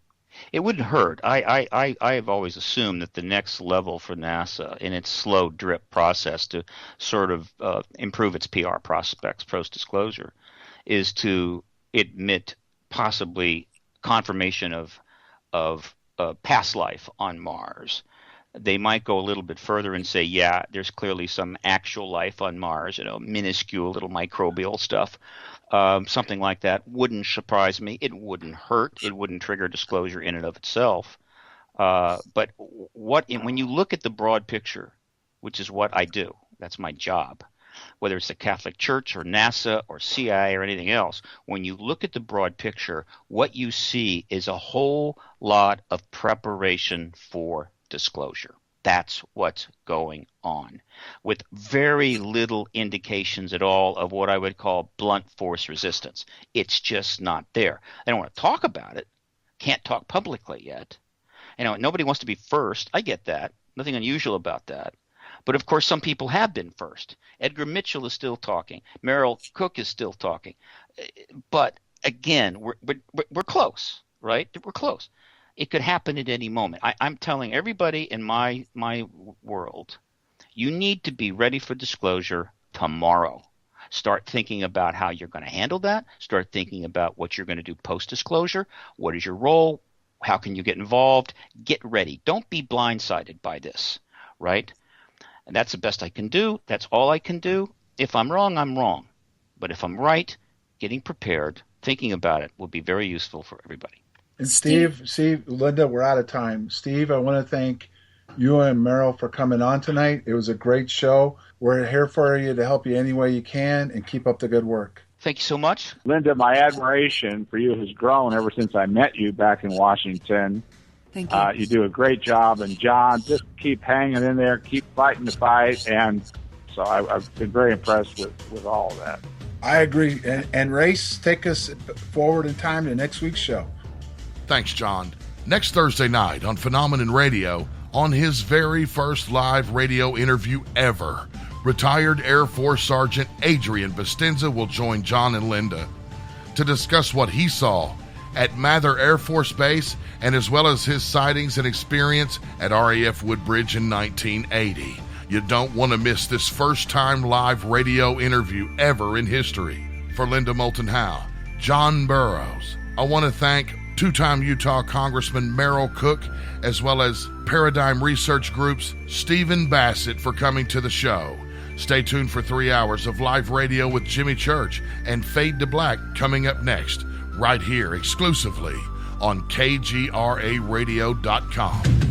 It wouldn't hurt. I have always assumed that the next level for NASA in its slow drip process to sort of improve its PR prospects post-disclosure is to admit possibly confirmation of past life on Mars. They might go a little bit further and say, yeah, there's clearly some actual life on Mars, minuscule little microbial stuff. Something like that wouldn't surprise me. It wouldn't hurt. It wouldn't trigger disclosure in and of itself. But when you look at the broad picture, which is what I do, that's my job, whether it's the Catholic Church or NASA or CIA or anything else, when you look at the broad picture, what you see is a whole lot of preparation for disclosure. That's what's going on, with very little indications at all of what I would call blunt force resistance. It's just not there. They don't want to talk about it, can't talk publicly yet. Nobody wants to be first. I get that. Nothing unusual about that. But of course, some people have been first. Edgar Mitchell is still talking. Merrill Cook is still talking. But again, we're close, right? We're close. It could happen at any moment. I'm telling everybody in my world, you need to be ready for disclosure tomorrow. Start thinking about how you're going to handle that. Start thinking about what you're going to do post-disclosure. What is your role? How can you get involved? Get ready. Don't be blindsided by this, right? And that's the best I can do. That's all I can do. If I'm wrong, I'm wrong. But if I'm right, getting prepared, thinking about it will be very useful for everybody. And Steve, Linda, we're out of time. Steve, I want to thank you and Merrill for coming on tonight. It was a great show. We're here for you to help you any way you can, and keep up the good work. Thank you so much. Linda, my admiration for you has grown ever since I met you back in Washington. Thank you. You do a great job. And John, just keep hanging in there, keep fighting the fight. And so I've been very impressed with all of that. I agree. And Race, take us forward in time to next week's show. Thanks, John. Next Thursday night on Phenomenon Radio, on his very first live radio interview ever, retired Air Force Sergeant Adrian Bastenza will join John and Linda to discuss what he saw at Mather Air Force Base, and as well as his sightings and experience at RAF Woodbridge in 1980. You don't want to miss this first-time live radio interview ever in history. For Linda Moulton Howe, John Burroughs, I want to thank two-time Utah Congressman Merrill Cook, as well as Paradigm Research Group's Stephen Bassett for coming to the show. Stay tuned for 3 hours of live radio with Jimmy Church and Fade to Black coming up next, right here exclusively on KGRAradio.com.